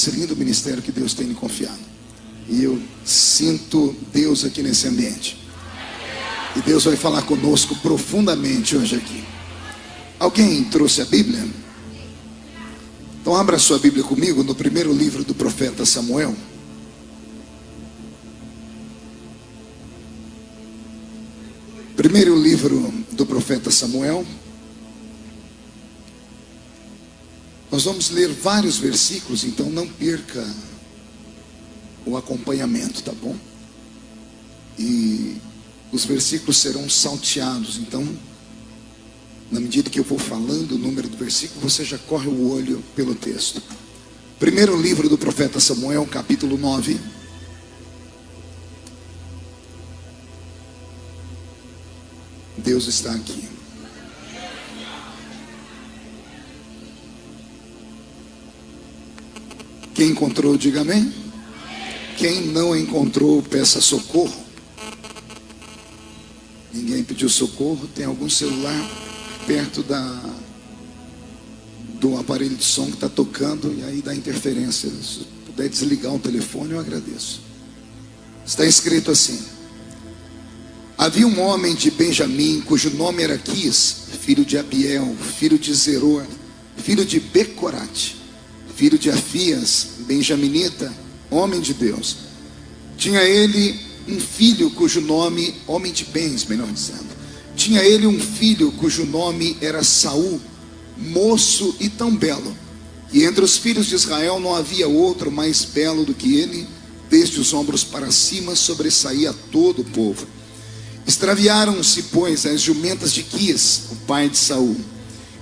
Esse lindo ministério que Deus tem me confiado. E eu sinto Deus aqui nesse ambiente. E Deus vai falar conosco profundamente hoje aqui. Alguém trouxe a Bíblia? Então abra sua Bíblia comigo no primeiro livro do profeta Samuel. Primeiro livro do profeta Samuel. Nós vamos ler vários versículos, então não perca o acompanhamento, tá bom? E os versículos serão salteados, então, na medida que eu vou falando o número do versículo, você já corre o olho pelo texto. Primeiro livro do profeta Samuel, capítulo 9. Deus está aqui. Quem encontrou, diga amém. Quem não encontrou, peça socorro. Ninguém pediu socorro. Tem algum celular perto do aparelho de som que está tocando e aí dá interferência. Se puder desligar o telefone, eu agradeço. Está escrito assim: havia um homem de Benjamim, cujo nome era Quis, filho de Abiel, filho de Zeror, filho de Becorate, filho de Afias, benjaminita, homem de Deus. Tinha ele um filho cujo nome, homem de bens, melhor dizendo. Tinha ele um filho cujo nome era Saul, moço e tão belo, e entre os filhos de Israel não havia outro mais belo do que ele. Desde os ombros para cima sobressaía todo o povo. Extraviaram-se, pois, as jumentas de Quis, o pai de Saul.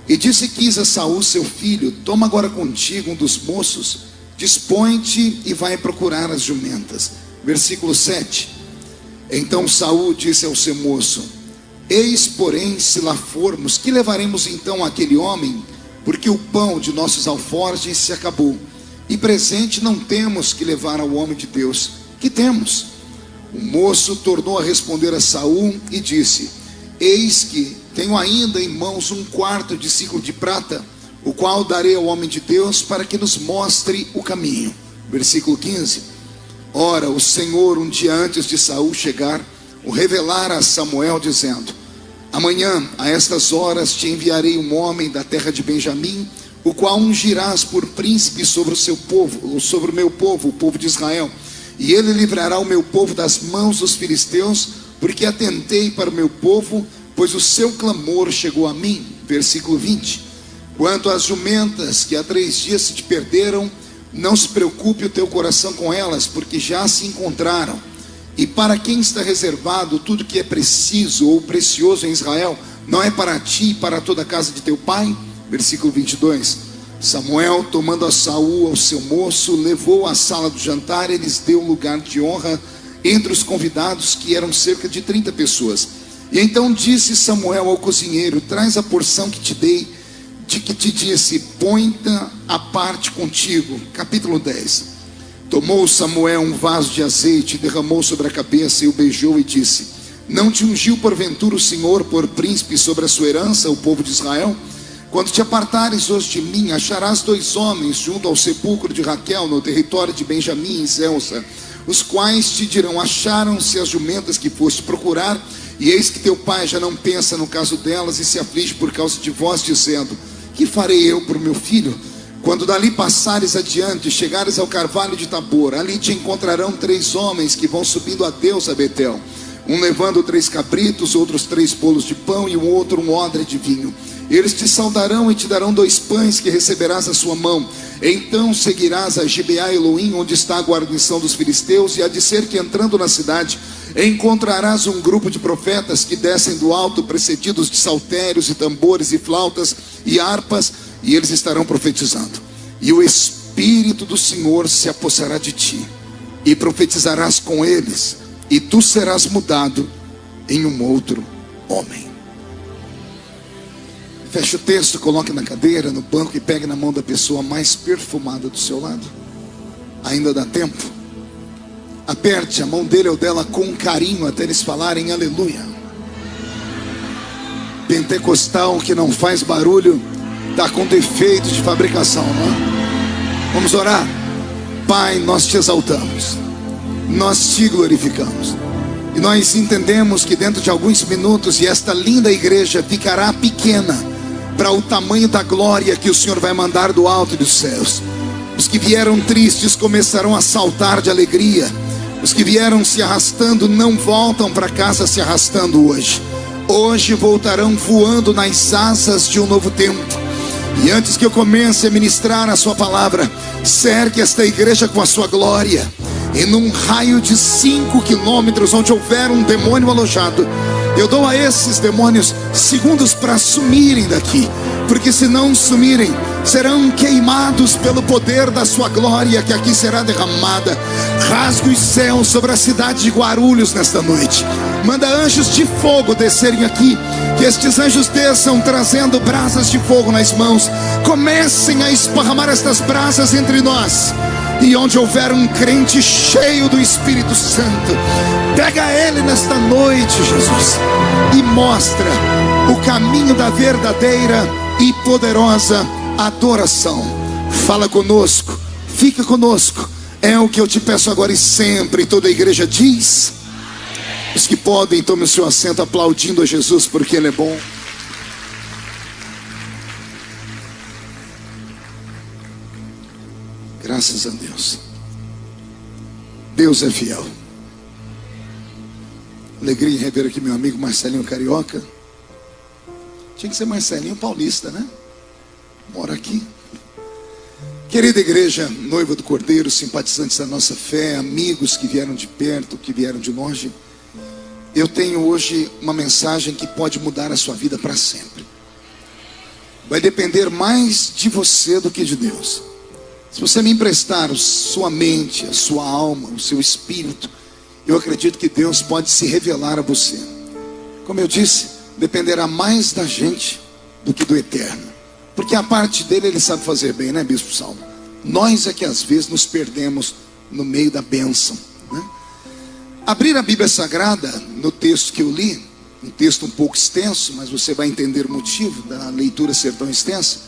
E disse Quis a Saul, seu filho: toma agora contigo um dos moços, dispõe-te e vai procurar as jumentas. Versículo 7. Então Saul disse ao seu moço: eis, porém, se lá formos, que levaremos então àquele homem? Porque o pão de nossos alforjes se acabou, e presente não temos que levar ao homem de Deus. Que temos? O moço tornou a responder a Saul e disse: eis que tenho ainda em mãos um quarto de ciclo de prata, o qual darei ao homem de Deus para que nos mostre o caminho. Versículo 15. Ora, o Senhor, um dia antes de Saul chegar, o revelara a Samuel, dizendo: amanhã, a estas horas, te enviarei um homem da terra de Benjamim, o qual ungirás por príncipe sobre o seu povo, ou sobre o meu povo, o povo de Israel. E ele livrará o meu povo das mãos dos filisteus, porque atentei para o meu povo, pois o seu clamor chegou a mim. Versículo 20. Quanto às jumentas que há 3 dias se te perderam, não se preocupe o teu coração com elas, porque já se encontraram. E para quem está reservado tudo que é preciso ou precioso em Israel, não é para ti e para toda a casa de teu pai? Versículo 22. Samuel, tomando a Saul, ao seu moço, levou à sala do jantar e lhes deu lugar de honra entre os convidados, que eram cerca de 30 pessoas. E então disse Samuel ao cozinheiro: traz a porção que te dei, de que te disse, põe-ta à parte contigo. Capítulo 10. Tomou Samuel um vaso de azeite, derramou sobre a cabeça e o beijou e disse: não te ungiu porventura o Senhor por príncipe sobre a sua herança, o povo de Israel? Quando te apartares hoje de mim, acharás 2 homens junto ao sepulcro de Raquel, no território de Benjamim, em Zelsa, os quais te dirão: acharam-se as jumentas que foste procurar, e eis que teu pai já não pensa no caso delas e se aflige por causa de vós, dizendo: que farei eu por meu filho? Quando dali passares adiante, chegares ao carvalho de Tabor, ali te encontrarão 3 homens que vão subindo a Deus a Betel, um levando 3 cabritos, outros 3 bolos de pão e o outro um odre de vinho. Eles te saudarão e te darão 2 pães que receberás à sua mão. Então seguirás a Gibeá Elohim, onde está a guarnição dos filisteus, e há de ser que entrando na cidade encontrarás um grupo de profetas que descem do alto, precedidos de saltérios e tambores e flautas e harpas, e eles estarão profetizando. E o Espírito do Senhor se apossará de ti, e profetizarás com eles, e tu serás mudado em um outro homem. Feche o texto, coloque na cadeira, no banco, e pegue na mão da pessoa mais perfumada do seu lado. Ainda dá tempo. Aperte a mão dele ou dela com carinho até eles falarem aleluia. Pentecostal que não faz barulho está com defeito de fabricação, não é? Vamos orar. Pai, nós te exaltamos, nós te glorificamos, e nós entendemos que dentro de alguns minutos, e esta linda igreja ficará pequena para o tamanho da glória que o Senhor vai mandar do alto dos céus. Os que vieram tristes começarão a saltar de alegria. Os que vieram se arrastando não voltam para casa se arrastando hoje. Hoje voltarão voando nas asas de um novo tempo. E antes que eu comece a ministrar a sua palavra, cerque esta igreja com a sua glória. E num raio de 5 quilômetros, onde houver um demônio alojado, eu dou a esses demônios segundos para sumirem daqui. Porque se não sumirem, serão queimados pelo poder da sua glória que aqui será derramada. Rasgue os céus sobre a cidade de Guarulhos nesta noite. Manda anjos de fogo descerem aqui. Que estes anjos desçam trazendo brasas de fogo nas mãos. Comecem a esparramar estas brasas entre nós. E onde houver um crente cheio do Espírito Santo, pega ele nesta noite, Jesus, e mostra o caminho da verdadeira e poderosa adoração. Fala conosco, fica conosco. É o que eu te peço agora e sempre. E toda a igreja diz. Os que podem, tomem o seu assento aplaudindo a Jesus, porque Ele é bom. Graças a Deus. Deus é fiel. Alegria em rever aqui meu amigo Marcelinho Carioca. Tinha que ser Marcelinho Paulista, né? Mora aqui. Querida igreja, noiva do Cordeiro, simpatizantes da nossa fé, amigos que vieram de perto, que vieram de longe, eu tenho hoje uma mensagem que pode mudar a sua vida para sempre. Vai depender mais de você do que de Deus. Se você me emprestar a sua mente, a sua alma, o seu espírito, eu acredito que Deus pode se revelar a você. Como eu disse, dependerá mais da gente do que do eterno. Porque a parte dele ele sabe fazer bem, né, Bispo Salmo? Nós é que às vezes nos perdemos no meio da bênção, né? Abrir a Bíblia Sagrada, no texto que eu li, um texto um pouco extenso, mas você vai entender o motivo da leitura ser tão extensa,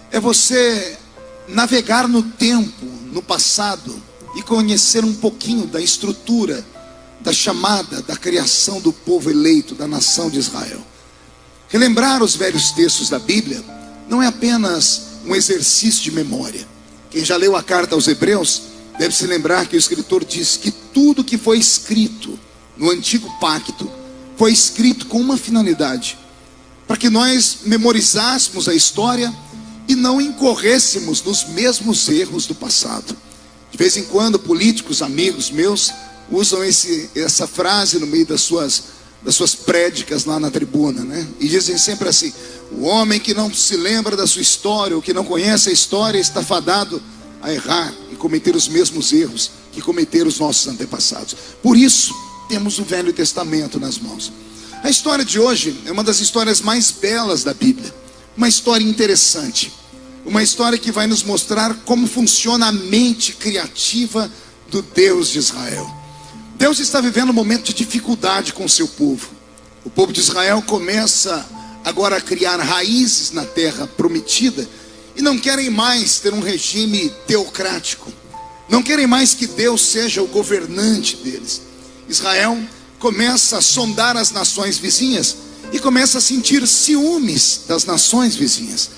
é você navegar no tempo, no passado, e conhecer um pouquinho da estrutura, da chamada, da criação do povo eleito, da nação de Israel. Relembrar os velhos textos da Bíblia não é apenas um exercício de memória. Quem já leu a carta aos Hebreus deve se lembrar que o escritor diz que tudo que foi escrito no antigo pacto foi escrito com uma finalidade: para que nós memorizássemos a história e não incorrêssemos nos mesmos erros do passado. De vez em quando políticos, amigos meus, usam essa frase no meio das suas prédicas lá na tribuna, né? E dizem sempre assim: o homem que não se lembra da sua história, ou que não conhece a história, está fadado a errar e cometer os mesmos erros que cometeram os nossos antepassados. Por isso, temos o Velho Testamento nas mãos. A história de hoje é uma das histórias mais belas da Bíblia. Uma história interessante. Uma história que vai nos mostrar como funciona a mente criativa do Deus de Israel. Deus está vivendo um momento de dificuldade com o seu povo. O povo de Israel começa agora a criar raízes na terra prometida e não querem mais ter um regime teocrático. Não querem mais que Deus seja o governante deles. Israel começa a sondar as nações vizinhas e começa a sentir ciúmes das nações vizinhas.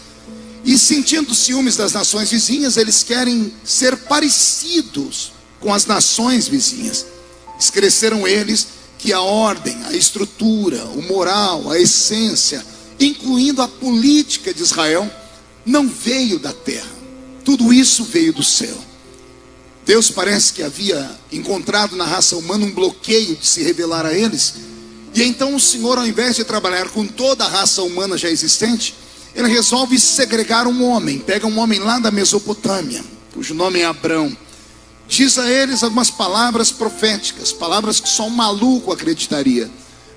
E sentindo ciúmes das nações vizinhas, eles querem ser parecidos com as nações vizinhas. Esqueceram eles que a ordem, a estrutura, o moral, a essência, incluindo a política de Israel, não veio da terra. Tudo isso veio do céu. Deus parece que havia encontrado na raça humana um bloqueio de se revelar a eles. E então o Senhor, ao invés de trabalhar com toda a raça humana já existente, Ele resolve segregar um homem. Pega um homem lá da Mesopotâmia, cujo nome é Abrão. Diz a eles algumas palavras proféticas, palavras que só um maluco acreditaria.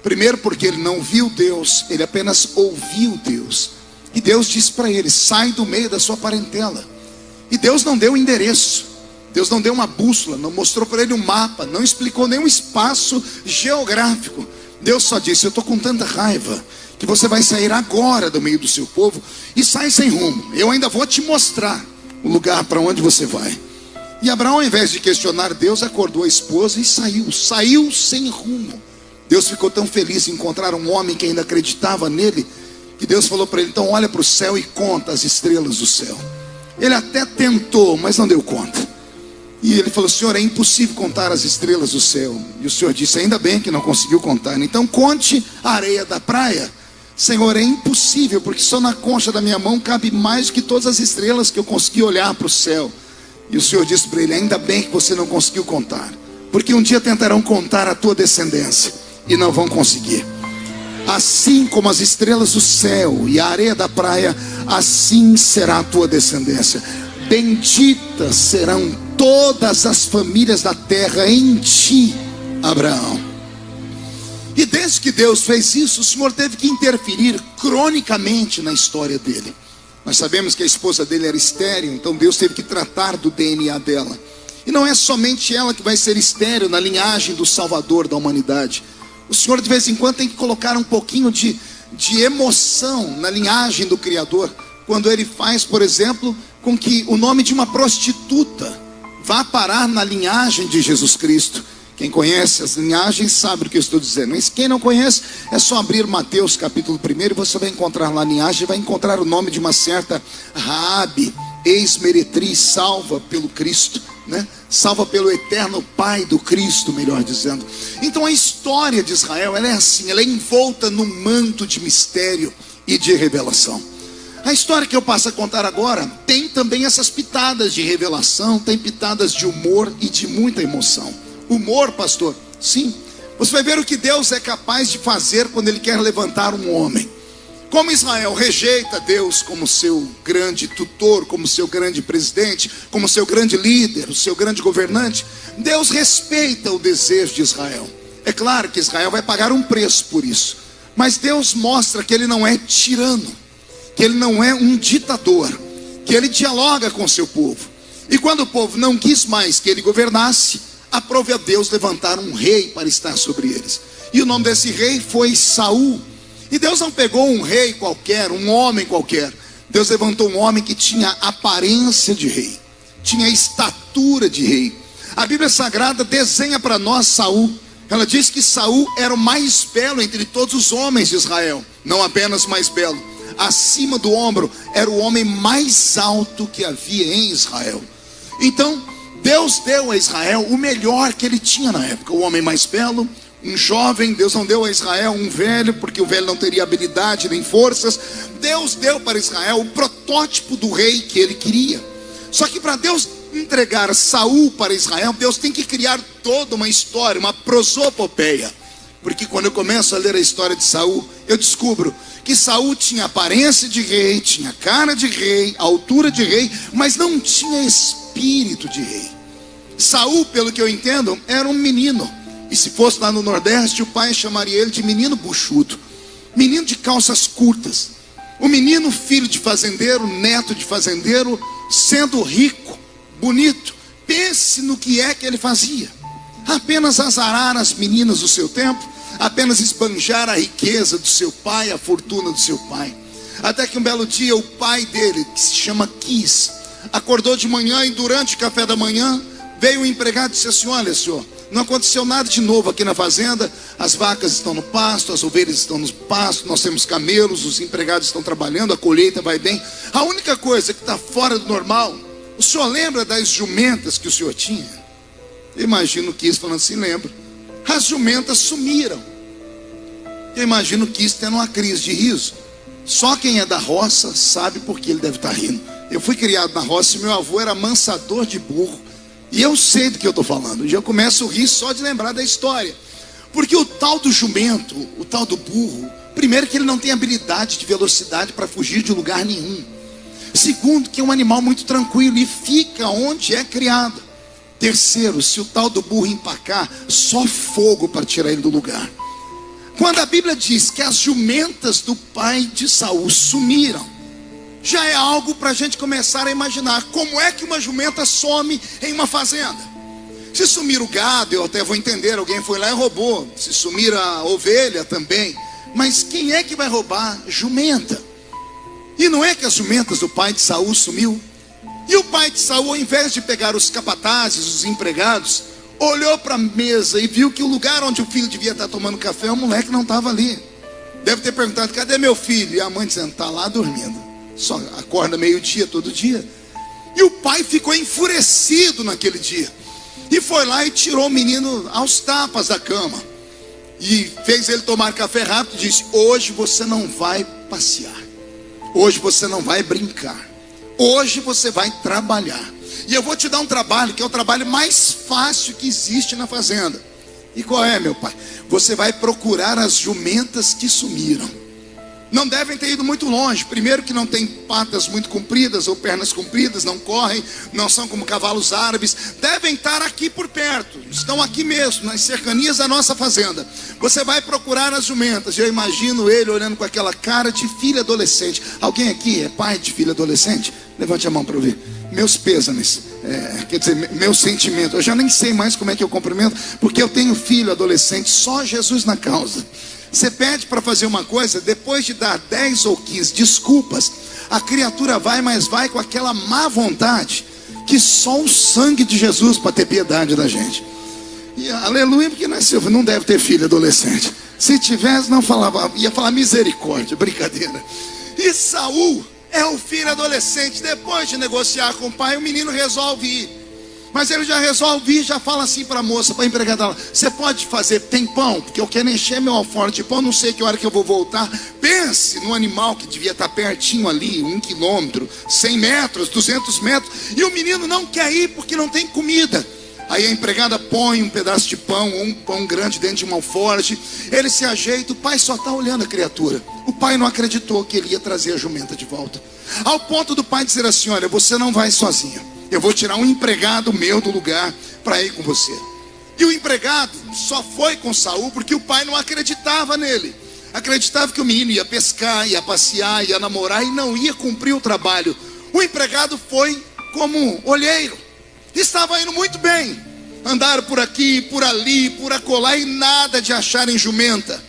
Primeiro porque ele não viu Deus, ele apenas ouviu Deus. E Deus disse para ele: sai do meio da sua parentela. E Deus não deu endereço, Deus não deu uma bússola, não mostrou para ele um mapa, não explicou nenhum espaço geográfico. Deus só disse: eu estou com tanta raiva que você vai sair agora do meio do seu povo e sai sem rumo. Eu ainda vou te mostrar o lugar para onde você vai. E Abraão, ao invés de questionar Deus, acordou a esposa e saiu sem rumo. Deus ficou tão feliz em encontrar um homem que ainda acreditava nele, que Deus falou para ele: então olha para o céu e conta as estrelas do céu. Ele até tentou, mas não deu conta. E ele falou: Senhor, é impossível contar as estrelas do céu. E o Senhor disse: ainda bem que não conseguiu contar, então conte a areia da praia. Senhor, é impossível, porque só na concha da minha mão cabe mais do que todas as estrelas que eu consegui olhar para o céu. E o Senhor disse para ele: ainda bem que você não conseguiu contar, porque um dia tentarão contar a tua descendência e não vão conseguir. Assim como as estrelas do céu e a areia da praia, assim será a tua descendência. Benditas serão todas as famílias da terra em ti, Abraão. E desde que Deus fez isso, o Senhor teve que interferir cronicamente na história dele. Nós sabemos que a esposa dele era estéril, então Deus teve que tratar do DNA dela. E não é somente ela que vai ser estéril na linhagem do Salvador da humanidade. O Senhor de vez em quando tem que colocar um pouquinho de emoção na linhagem do Criador, quando Ele faz, por exemplo, com que o nome de uma prostituta vá parar na linhagem de Jesus Cristo. Quem conhece as linhagens sabe o que eu estou dizendo. Mas quem não conhece, é só abrir Mateus capítulo 1 e você vai encontrar lá a linhagem, vai encontrar o nome de uma certa Raabe, ex-meretriz, salva pelo Cristo, né? Salva pelo eterno Pai do Cristo, melhor dizendo. Então a história de Israel, ela é assim, ela é envolta num manto de mistério e de revelação. A história que eu passo a contar agora tem também essas pitadas de revelação, tem pitadas de humor e de muita emoção. Humor, pastor? Sim. Você vai ver o que Deus é capaz de fazer quando Ele quer levantar um homem. Como Israel rejeita Deus como seu grande tutor, como seu grande presidente, como seu grande líder, o seu grande governante, Deus respeita o desejo de Israel. É claro que Israel vai pagar um preço por isso, mas Deus mostra que Ele não é tirano, que Ele não é um ditador, que Ele dialoga com o seu povo. E quando o povo não quis mais que Ele governasse, aprove a Deus levantar um rei para estar sobre eles. E o nome desse rei foi Saul. E Deus não pegou um rei qualquer, um homem qualquer. Deus levantou um homem que tinha aparência de rei, tinha estatura de rei. A Bíblia Sagrada desenha para nós Saul. Ela diz que Saul era o mais belo entre todos os homens de Israel. Não apenas mais belo, acima do ombro, era o homem mais alto que havia em Israel. Então Deus deu a Israel o melhor que ele tinha na época. O homem mais belo, um jovem. Deus não deu a Israel um velho, porque o velho não teria habilidade nem forças. Deus deu para Israel o protótipo do rei que ele queria. Só que para Deus entregar Saul para Israel, Deus tem que criar toda uma história, uma prosopopeia. Porque quando eu começo a ler a história de Saul, eu descubro que Saul tinha aparência de rei, tinha cara de rei, altura de rei, mas não tinha espírito de rei. Saul, pelo que eu entendo, era um menino. E se fosse lá no Nordeste, o pai chamaria ele de menino buchudo, menino de calças curtas. O menino, filho de fazendeiro, neto de fazendeiro, sendo rico, bonito. Pense no que é que ele fazia. Apenas azarar as meninas do seu tempo, apenas esbanjar a riqueza do seu pai, a fortuna do seu pai. Até que um belo dia o pai dele, que se chama Quis, acordou de manhã e durante o café da manhã veio o empregado e disse assim: olha, senhor, não aconteceu nada de novo aqui na fazenda. As vacas estão no pasto, as ovelhas estão no pasto, nós temos camelos, os empregados estão trabalhando, a colheita vai bem. A única coisa que está fora do normal, o senhor lembra das jumentas que o senhor tinha? Eu imagino o Quis falando assim: lembro. As jumentas sumiram. Eu imagino o Quis tendo uma crise de riso. Só quem é da roça sabe por que ele deve estar rindo. Eu fui criado na roça e meu avô era amansador de burro. E eu sei do que eu estou falando. E eu começo a rir só de lembrar da história. Porque o tal do jumento, o tal do burro, primeiro que ele não tem habilidade de velocidade para fugir de lugar nenhum. Segundo, que é um animal muito tranquilo e fica onde é criado. Terceiro, se o tal do burro empacar, só fogo para tirar ele do lugar. Quando a Bíblia diz que as jumentas do pai de Saul sumiram, já é algo para a gente começar a imaginar. Como é que uma jumenta some em uma fazenda? Se sumir o gado, eu até vou entender, alguém foi lá e roubou. Se sumir a ovelha também. Mas quem é que vai roubar jumenta? E não é que as jumentas do pai de Saul sumiu? E o pai de Saul, ao invés de pegar os capatazes, os empregados, olhou para a mesa e viu que o lugar onde o filho devia estar tomando café, o moleque não estava ali. Deve ter perguntado: cadê meu filho? E a mãe dizendo: está lá dormindo. Só acorda meio-dia todo dia. E o pai ficou enfurecido naquele dia. E foi lá e tirou o menino aos tapas da cama. E fez ele tomar café rápido e disse: hoje você não vai passear. Hoje você não vai brincar. Hoje você vai trabalhar. E eu vou te dar um trabalho que é o trabalho mais fácil que existe na fazenda. E qual é, meu pai? Você vai procurar as jumentas que sumiram. Não devem ter ido muito longe. Primeiro que não tem patas muito compridas ou pernas compridas, não correm, não são como cavalos árabes. Devem estar aqui por perto. Estão aqui mesmo, nas cercanias da nossa fazenda. Você vai procurar as jumentas. Eu imagino ele olhando com aquela cara de filho adolescente. Alguém aqui é pai de filho adolescente? Levante a mão para eu ver. Meus pêsames, quer dizer, meu sentimento. Eu já nem sei mais como é que eu cumprimento, porque eu tenho filho adolescente, só Jesus na causa. Você pede para fazer uma coisa, depois de dar 10 ou 15 desculpas, a criatura vai, mas vai com aquela má vontade, que só o sangue de Jesus para ter piedade da gente. E aleluia, porque não deve ter filho adolescente. Se tivesse, não falava, ia falar misericórdia, brincadeira. E Saul é o filho adolescente. Depois de negociar com o pai, o menino resolve ir. Mas ele já resolve ir, já fala assim para a moça, para a empregada lá: você pode fazer, tem pão? Porque eu quero encher meu alforje de pão, não sei que hora que eu vou voltar. Pense no animal que devia estar pertinho ali, 1 quilômetro, 100 metros, 200 metros. E o menino não quer ir porque não tem comida. Aí a empregada põe um pedaço de pão, ou um pão grande dentro de um alforje. Ele se ajeita, o pai só está olhando a criatura. O pai não acreditou que ele ia trazer a jumenta de volta. Ao ponto do pai dizer assim: olha, você não vai sozinha. Eu vou tirar um empregado meu do lugar para ir com você. E o empregado só foi com Saul porque o pai não acreditava nele. Acreditava que o menino ia pescar, ia passear, ia namorar e não ia cumprir o trabalho. O empregado foi como olheiro. Estava indo muito bem. Andaram por aqui, por ali, por acolá e nada de acharem jumenta.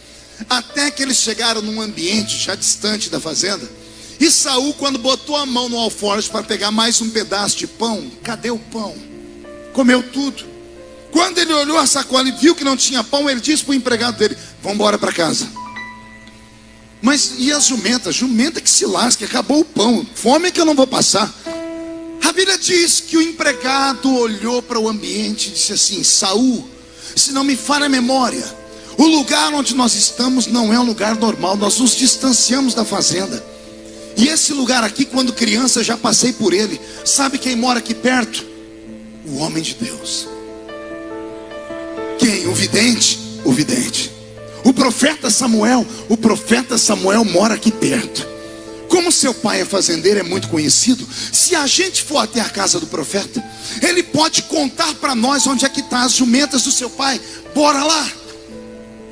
Até que eles chegaram num ambiente já distante da fazenda. E Saul, quando botou a mão no alforje para pegar mais um pedaço de pão, cadê o pão? Comeu tudo. Quando ele olhou a sacola e viu que não tinha pão, ele disse para o empregado dele: vamos embora para casa. Mas e as jumentas? Jumenta que se lasque, acabou o pão. Fome é que eu não vou passar. A Bíblia diz que o empregado olhou para o ambiente e disse assim: Saul, se não me falha a memória, o lugar onde nós estamos não é um lugar normal. Nós nos distanciamos da fazenda. E esse lugar aqui, quando criança, já passei por ele. Sabe quem mora aqui perto? O homem de Deus. Quem? O vidente? O vidente. O profeta Samuel mora aqui perto. Como seu pai é fazendeiro, é muito conhecido. Se a gente for até a casa do profeta, ele pode contar para nós onde é que estão as jumentas do seu pai. Bora lá.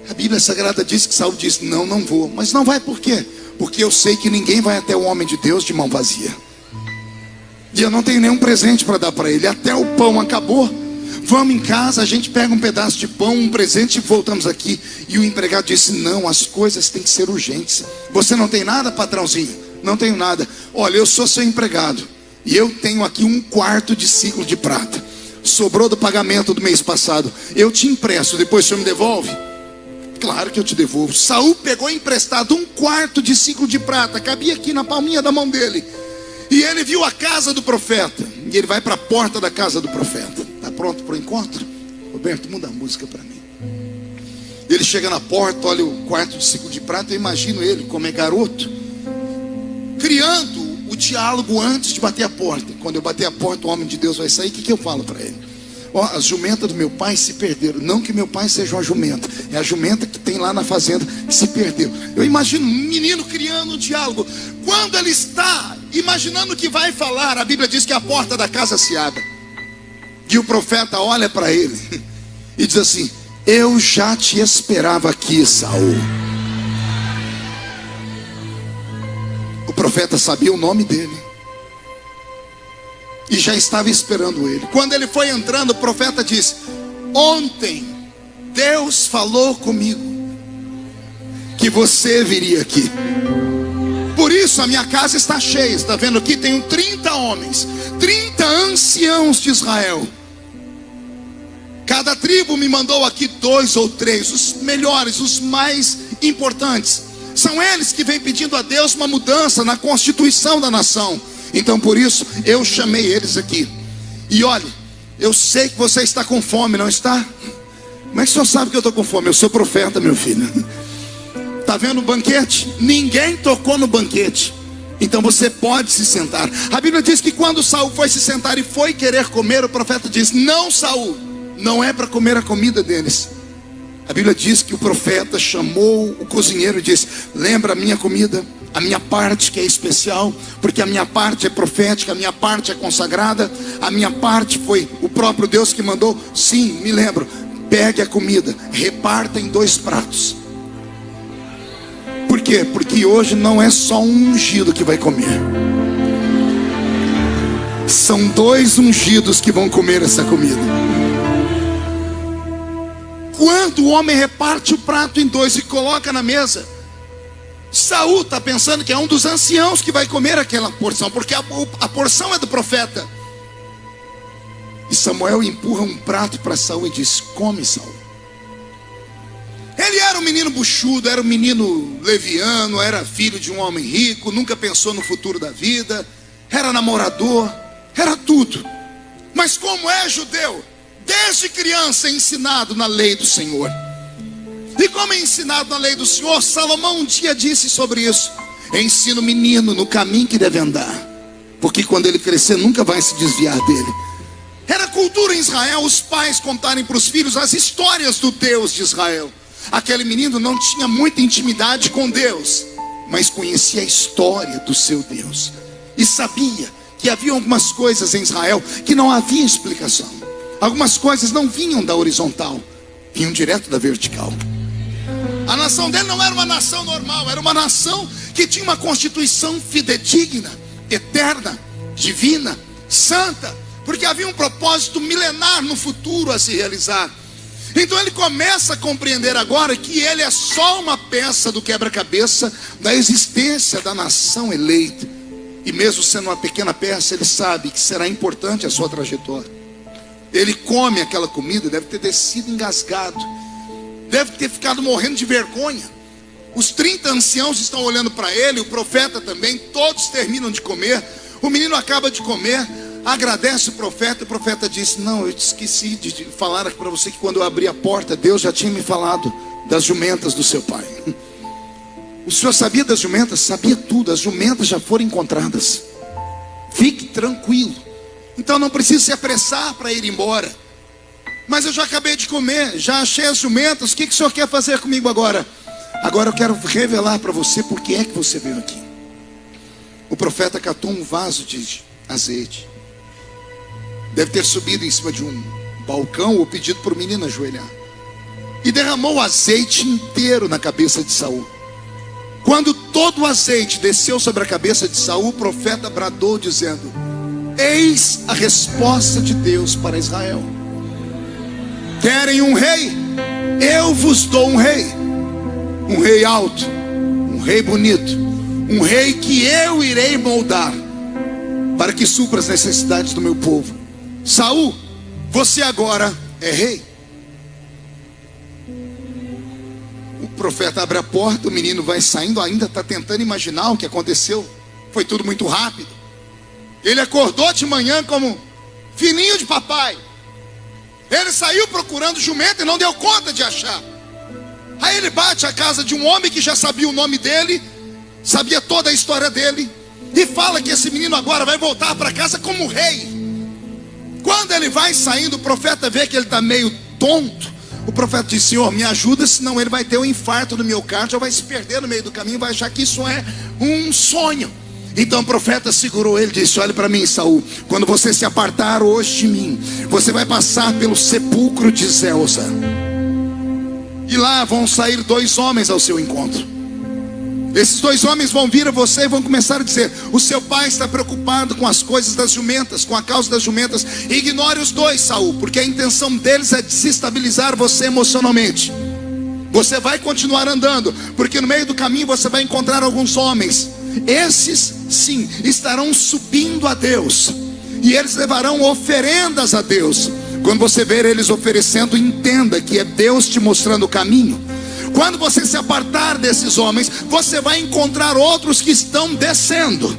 A Bíblia Sagrada diz que Saul disse: não, não vou. Mas não vai por quê? Porque eu sei que ninguém vai até o homem de Deus de mão vazia. E eu não tenho nenhum presente para dar para ele. Até o pão acabou. Vamos em casa, a gente pega um pedaço de pão, um presente e voltamos aqui. E o empregado disse: não, as coisas têm que ser urgentes. Você não tem nada, patrãozinho? Não tenho nada. Olha, eu sou seu empregado e eu tenho aqui 1/4 de ciclo de prata. Sobrou do pagamento do mês passado. Eu te empresto, depois o senhor me devolve? Claro que eu te devolvo. Saul pegou emprestado 1/4 de ciclo de prata, cabia aqui na palminha da mão dele. E ele viu a casa do profeta. E ele vai para a porta da casa do profeta. Está pronto para o encontro? Roberto, muda a música para mim. Ele chega na porta, olha o 1/4 de ciclo de prata. Eu imagino ele, como é garoto, criando o diálogo antes de bater a porta. Quando eu bater a porta, o homem de Deus vai sair. O que eu falo para ele? Ó, as jumentas do meu pai se perderam. Não que meu pai seja uma jumenta, é a jumenta que tem lá na fazenda que se perdeu. Eu imagino um menino criando um diálogo. Quando ele está imaginando que vai falar, a Bíblia diz que a porta da casa se abre. E o profeta olha para ele e diz assim: eu já te esperava aqui, Saul. O profeta sabia o nome dele e já estava esperando ele. Quando ele foi entrando, o profeta disse: ontem Deus falou comigo que você viria aqui. Por isso a minha casa está cheia. Está vendo aqui? Tenho 30 homens, 30 anciãos de Israel. Cada tribo me mandou aqui 2 ou 3, os melhores, os mais importantes. São eles que vêm pedindo a Deus uma mudança na constituição da nação. Então por isso eu chamei eles aqui. E olha, eu sei que você está com fome, não está? Como é que o senhor sabe que eu estou com fome? Eu sou profeta, meu filho. Está vendo o banquete? Ninguém tocou no banquete. Então você pode se sentar. A Bíblia diz que quando Saul foi se sentar e foi querer comer, o profeta diz: não, Saul, não é para comer a comida deles. A Bíblia diz que o profeta chamou o cozinheiro e disse: lembra a minha comida, a minha parte que é especial, porque a minha parte é profética, a minha parte é consagrada, a minha parte foi o próprio Deus que mandou. Sim, me lembro. Pegue a comida, reparta em 2 pratos. Por quê? Porque hoje não é só um ungido que vai comer. São 2 ungidos que vão comer essa comida. Quando o homem reparte o prato em 2 e coloca na mesa, Saul está pensando que é um dos anciãos que vai comer aquela porção, porque a porção é do profeta. E Samuel empurra um prato para Saul e diz: come, Saul. Ele era um menino buchudo, era um menino leviano, era filho de um homem rico, nunca pensou no futuro da vida, era namorador, era tudo. Mas como é judeu, desde criança é ensinado na lei do Senhor. E como é ensinado na lei do Senhor, Salomão um dia disse sobre isso: ensina o menino no caminho que deve andar, porque quando ele crescer nunca vai se desviar dele. Era cultura em Israel os pais contarem para os filhos as histórias do Deus de Israel. Aquele menino não tinha muita intimidade com Deus, mas conhecia a história do seu Deus. E sabia que havia algumas coisas em Israel que não havia explicação. Algumas coisas não vinham da horizontal, vinham direto da vertical. A nação dele não era uma nação normal, era uma nação que tinha uma constituição fidedigna, eterna, divina, santa, porque havia um propósito milenar no futuro a se realizar. Então ele começa a compreender agora que ele é só uma peça do quebra-cabeça da existência da nação eleita. E mesmo sendo uma pequena peça, ele sabe que será importante a sua trajetória. Ele come aquela comida, deve ter descido engasgado, deve ter ficado morrendo de vergonha. Os 30 anciãos estão olhando para ele, o profeta também, todos terminam de comer. O menino acaba de comer, agradece o profeta diz: não, eu esqueci de falar aqui para você que quando eu abri a porta, Deus já tinha me falado das jumentas do seu pai. O senhor sabia das jumentas? Sabia tudo, as jumentas já foram encontradas. Fique tranquilo. Então não precisa se apressar para ir embora. Mas eu já acabei de comer, já achei as jumentas, o que o senhor quer fazer comigo agora? Agora eu quero revelar para você por que é que você veio aqui. O profeta catou um vaso de azeite. Deve ter subido em cima de um balcão ou pedido para o menino ajoelhar. E derramou o azeite inteiro na cabeça de Saul. Quando todo o azeite desceu sobre a cabeça de Saul, o profeta bradou dizendo: eis a resposta de Deus para Israel. Querem um rei? Eu vos dou um rei. Um rei alto, um rei bonito, um rei que eu irei moldar para que supra as necessidades do meu povo. Saul, você agora é rei. O profeta abre a porta, o menino vai saindo, ainda está tentando imaginar o que aconteceu. Foi tudo muito rápido. Ele acordou de manhã como filhinho de papai. Ele saiu procurando jumento e não deu conta de achar. Aí ele bate a casa de um homem que já sabia o nome dele, sabia toda a história dele, e fala que esse menino agora vai voltar para casa como rei. Quando ele vai saindo, o profeta vê que ele está meio tonto. O profeta diz: Senhor, me ajuda, senão ele vai ter um infarto no miocárdio, ou vai se perder no meio do caminho, vai achar que isso é um sonho. Então o profeta segurou ele e disse: olhe para mim, Saul, quando você se apartar hoje de mim, você vai passar pelo sepulcro de Zelza, e lá vão sair 2 homens ao seu encontro. Esses 2 homens vão vir a você e vão começar a dizer: o seu pai está preocupado com as coisas das jumentas, com a causa das jumentas. Ignore os 2, Saul, porque a intenção deles é desestabilizar você emocionalmente. Você vai continuar andando, porque no meio do caminho você vai encontrar alguns homens Esses sim estarão subindo a Deus, e eles levarão oferendas a Deus. Quando você ver eles oferecendo, entenda que é Deus te mostrando o caminho. Quando você se apartar desses homens, você vai encontrar outros que estão descendo.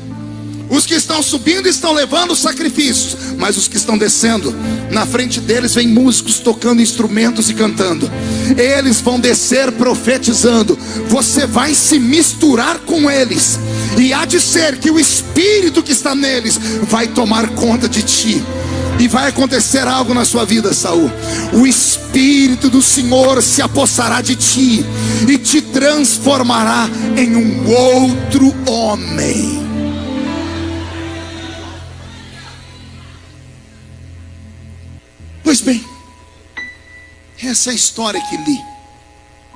Os que estão subindo estão levando sacrifícios, mas os que estão descendo, na frente deles vem músicos tocando instrumentos e cantando. Eles vão descer profetizando. Você vai se misturar com eles, e há de ser que o Espírito que está neles vai tomar conta de ti. E vai acontecer algo na sua vida, Saul. O Espírito do Senhor se apossará de ti e te transformará em um outro homem. Pois bem, essa é a história que li.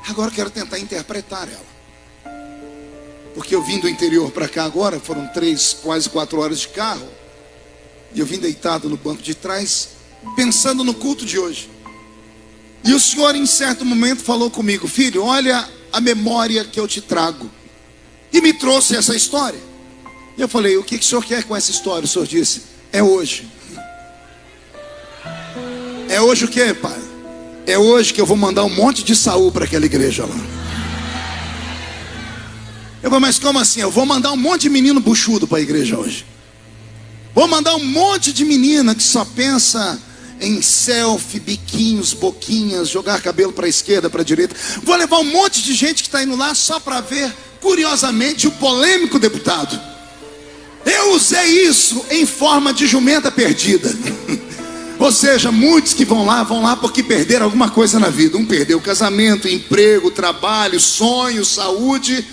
Agora eu quero tentar interpretar ela, porque eu vim do interior para cá agora, foram 3, quase 4 horas de carro, e eu vim deitado no banco de trás, pensando no culto de hoje. E o Senhor em certo momento falou comigo: filho, olha a memória que eu te trago. E me trouxe essa história. E eu falei: o que o Senhor quer com essa história? O Senhor disse: é hoje. É hoje o que, pai? É hoje que eu vou mandar um monte de Saul para aquela igreja lá. Eu falei: mas como assim? Eu vou mandar um monte de menino buchudo para a igreja hoje. Vou mandar um monte de menina que só pensa em selfie, biquinhos, boquinhas, jogar cabelo para a esquerda, para a direita. Vou levar um monte de gente que está indo lá só para ver, curiosamente, o polêmico deputado. Eu usei isso em forma de jumenta perdida. Ou seja, muitos que vão lá porque perderam alguma coisa na vida. Um perdeu o casamento, emprego, trabalho, sonho, saúde.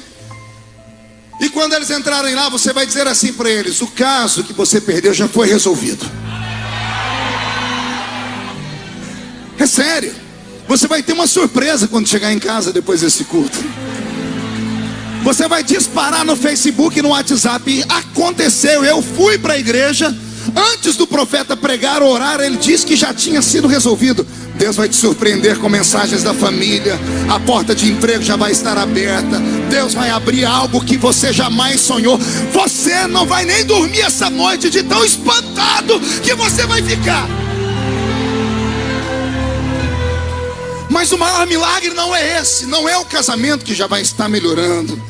E quando eles entrarem lá, você vai dizer assim para eles: o caso que você perdeu já foi resolvido. É sério. Você vai ter uma surpresa quando chegar em casa depois desse culto. Você vai disparar no Facebook e no WhatsApp: aconteceu, eu fui para a igreja. Antes do profeta pregar ou orar, ele disse que já tinha sido resolvido. Deus vai te surpreender com mensagens da família. A porta de emprego já vai estar aberta. Deus vai abrir algo que você jamais sonhou. Você não vai nem dormir essa noite de tão espantado que você vai ficar. Mas o maior milagre não é esse. Não é o casamento que já vai estar melhorando.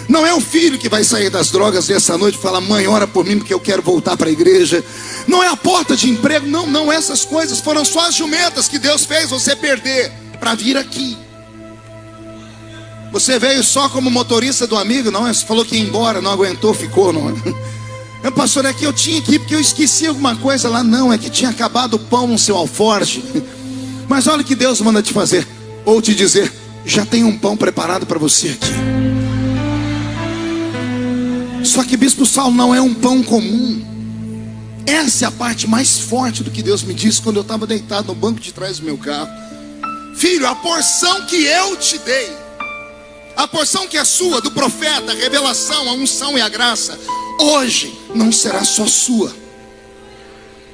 Não é o filho que vai sair das drogas essa noite e falar: mãe, ora por mim porque eu quero voltar para a igreja. Não é a porta de emprego. Não, essas coisas foram só as jumentas que Deus fez você perder para vir aqui. Você veio só como motorista do amigo? Não, você falou que ia embora, não aguentou, ficou. Não. Pastor, é que eu tinha que ir porque eu esqueci alguma coisa lá. Não, é que tinha acabado o pão no seu alforje. Mas olha o que Deus manda te fazer, ou te dizer: já tem um pão preparado para você aqui. Só que Bispo Saulo, não é um pão comum. Essa é a parte mais forte do que Deus me disse quando eu estava deitado no banco de trás do meu carro. Filho, a porção que eu te dei, a porção que é sua, do profeta, a revelação, a unção e a graça, hoje não será só sua.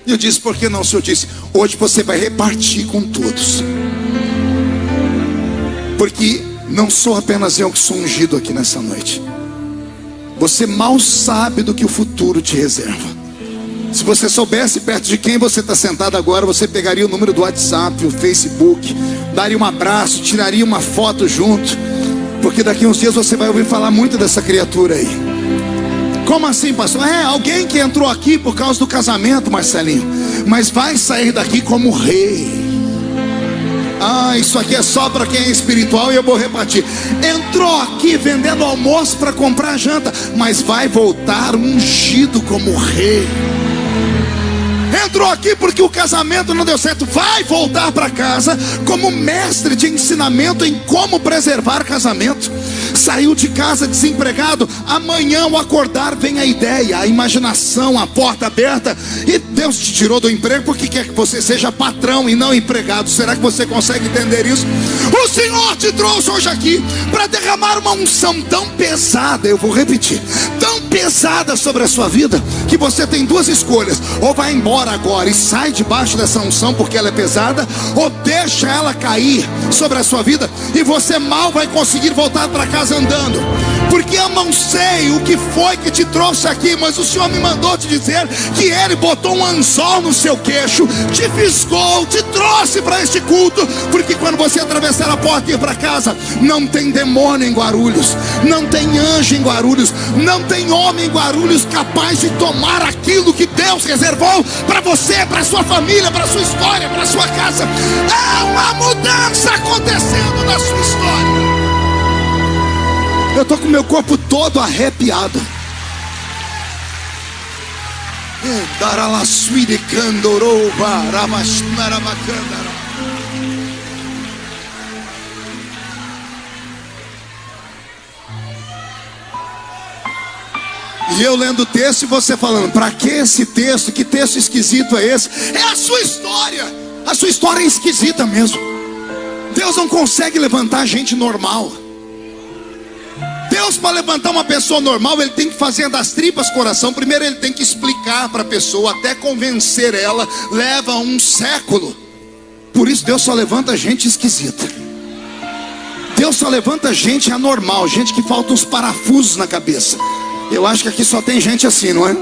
E eu disse: por que não? O Senhor disse: hoje você vai repartir com todos. Porque não sou apenas eu que sou ungido aqui nessa noite. Você mal sabe do que o futuro te reserva. Se você soubesse perto de quem você está sentado agora, você pegaria o número do WhatsApp, o Facebook, daria um abraço, tiraria uma foto junto. Porque daqui a uns dias você vai ouvir falar muito dessa criatura aí. Como assim, pastor? É alguém que entrou aqui por causa do casamento, Marcelinho, mas vai sair daqui como rei. Ah, isso aqui é só para quem é espiritual e eu vou repartir. Entrou aqui vendendo almoço para comprar janta, mas vai voltar ungido como rei. Entrou aqui porque o casamento não deu certo, vai voltar para casa como mestre de ensinamento em como preservar casamento. Saiu de casa desempregado, amanhã ao acordar vem a ideia, a imaginação, a porta aberta. E Deus te tirou do emprego porque quer que você seja patrão e não empregado. Será que você consegue entender isso? O Senhor te trouxe hoje aqui para derramar uma unção tão pesada, eu vou repetir, tão pesada, pesada sobre a sua vida, que você tem duas escolhas: ou vai embora agora e sai debaixo dessa unção porque ela é pesada, ou deixa ela cair sobre a sua vida e você mal vai conseguir voltar para casa andando. Porque eu não sei o que foi que te trouxe aqui, mas o Senhor me mandou te dizer que Ele botou um anzol no seu queixo, te fisgou, te trouxe para este culto, porque quando você atravessar a porta e ir para casa, não tem demônio em Guarulhos, não tem anjo em Guarulhos, não tem homem em Guarulhos capaz de tomar aquilo que Deus reservou para você, para sua família, para sua história, para sua casa. Há uma mudança acontecendo na sua história. Eu estou com meu corpo todo arrepiado. E eu lendo o texto e você falando: para que esse texto? Que texto esquisito é esse? É a sua história. A sua história é esquisita mesmo. Deus não consegue levantar gente normal. Deus, para levantar uma pessoa normal, Ele tem que fazer das tripas coração. Primeiro Ele tem que explicar para a pessoa, até convencer ela, leva um século. Por isso Deus só levanta gente esquisita. Deus só levanta gente anormal, gente que falta uns parafusos na cabeça. Eu acho que aqui só tem gente assim, não é?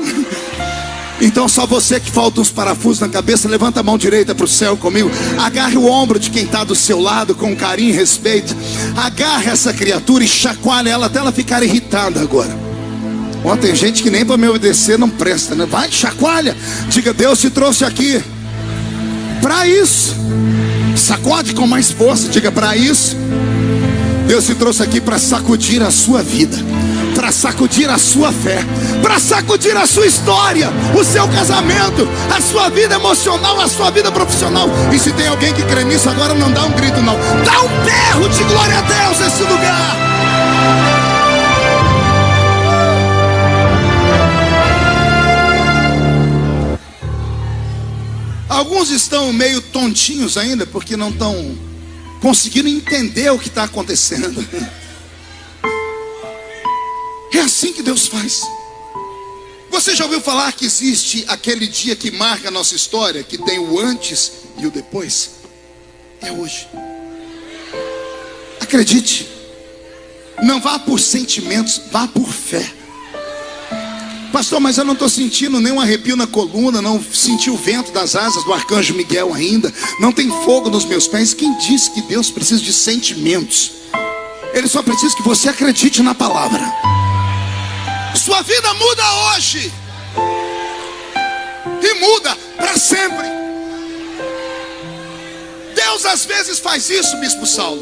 Então só você que falta uns parafusos na cabeça, levanta a mão direita para o céu comigo. Agarre o ombro de quem está do seu lado com carinho e respeito. Agarre essa criatura e chacoalhe ela até ela ficar irritada agora. Ó, tem gente que nem para me obedecer não presta, né? Vai, chacoalha. Diga: Deus te trouxe aqui para isso. Sacode com mais força. Diga: para isso. Deus te trouxe aqui para sacudir a sua vida, para sacudir a sua fé, para sacudir a sua história, o seu casamento, a sua vida emocional, a sua vida profissional. E se tem alguém que crê nisso agora, não dá um grito não, dá um berro de glória a Deus nesse lugar. Alguns estão meio tontinhos ainda, porque não estão conseguindo entender o que está acontecendo. É assim que Deus faz. Você já ouviu falar que existe aquele dia que marca a nossa história, que tem o antes e o depois? É hoje. Acredite. Não vá por sentimentos, vá por fé. Pastor, mas eu não estou sentindo nenhum arrepio na coluna, não senti o vento das asas do arcanjo Miguel ainda, não tem fogo nos meus pés. Quem disse que Deus precisa de sentimentos? Ele só precisa que você acredite na palavra. Sua vida muda hoje e muda para sempre. Deus às vezes faz isso, Bispo Saulo.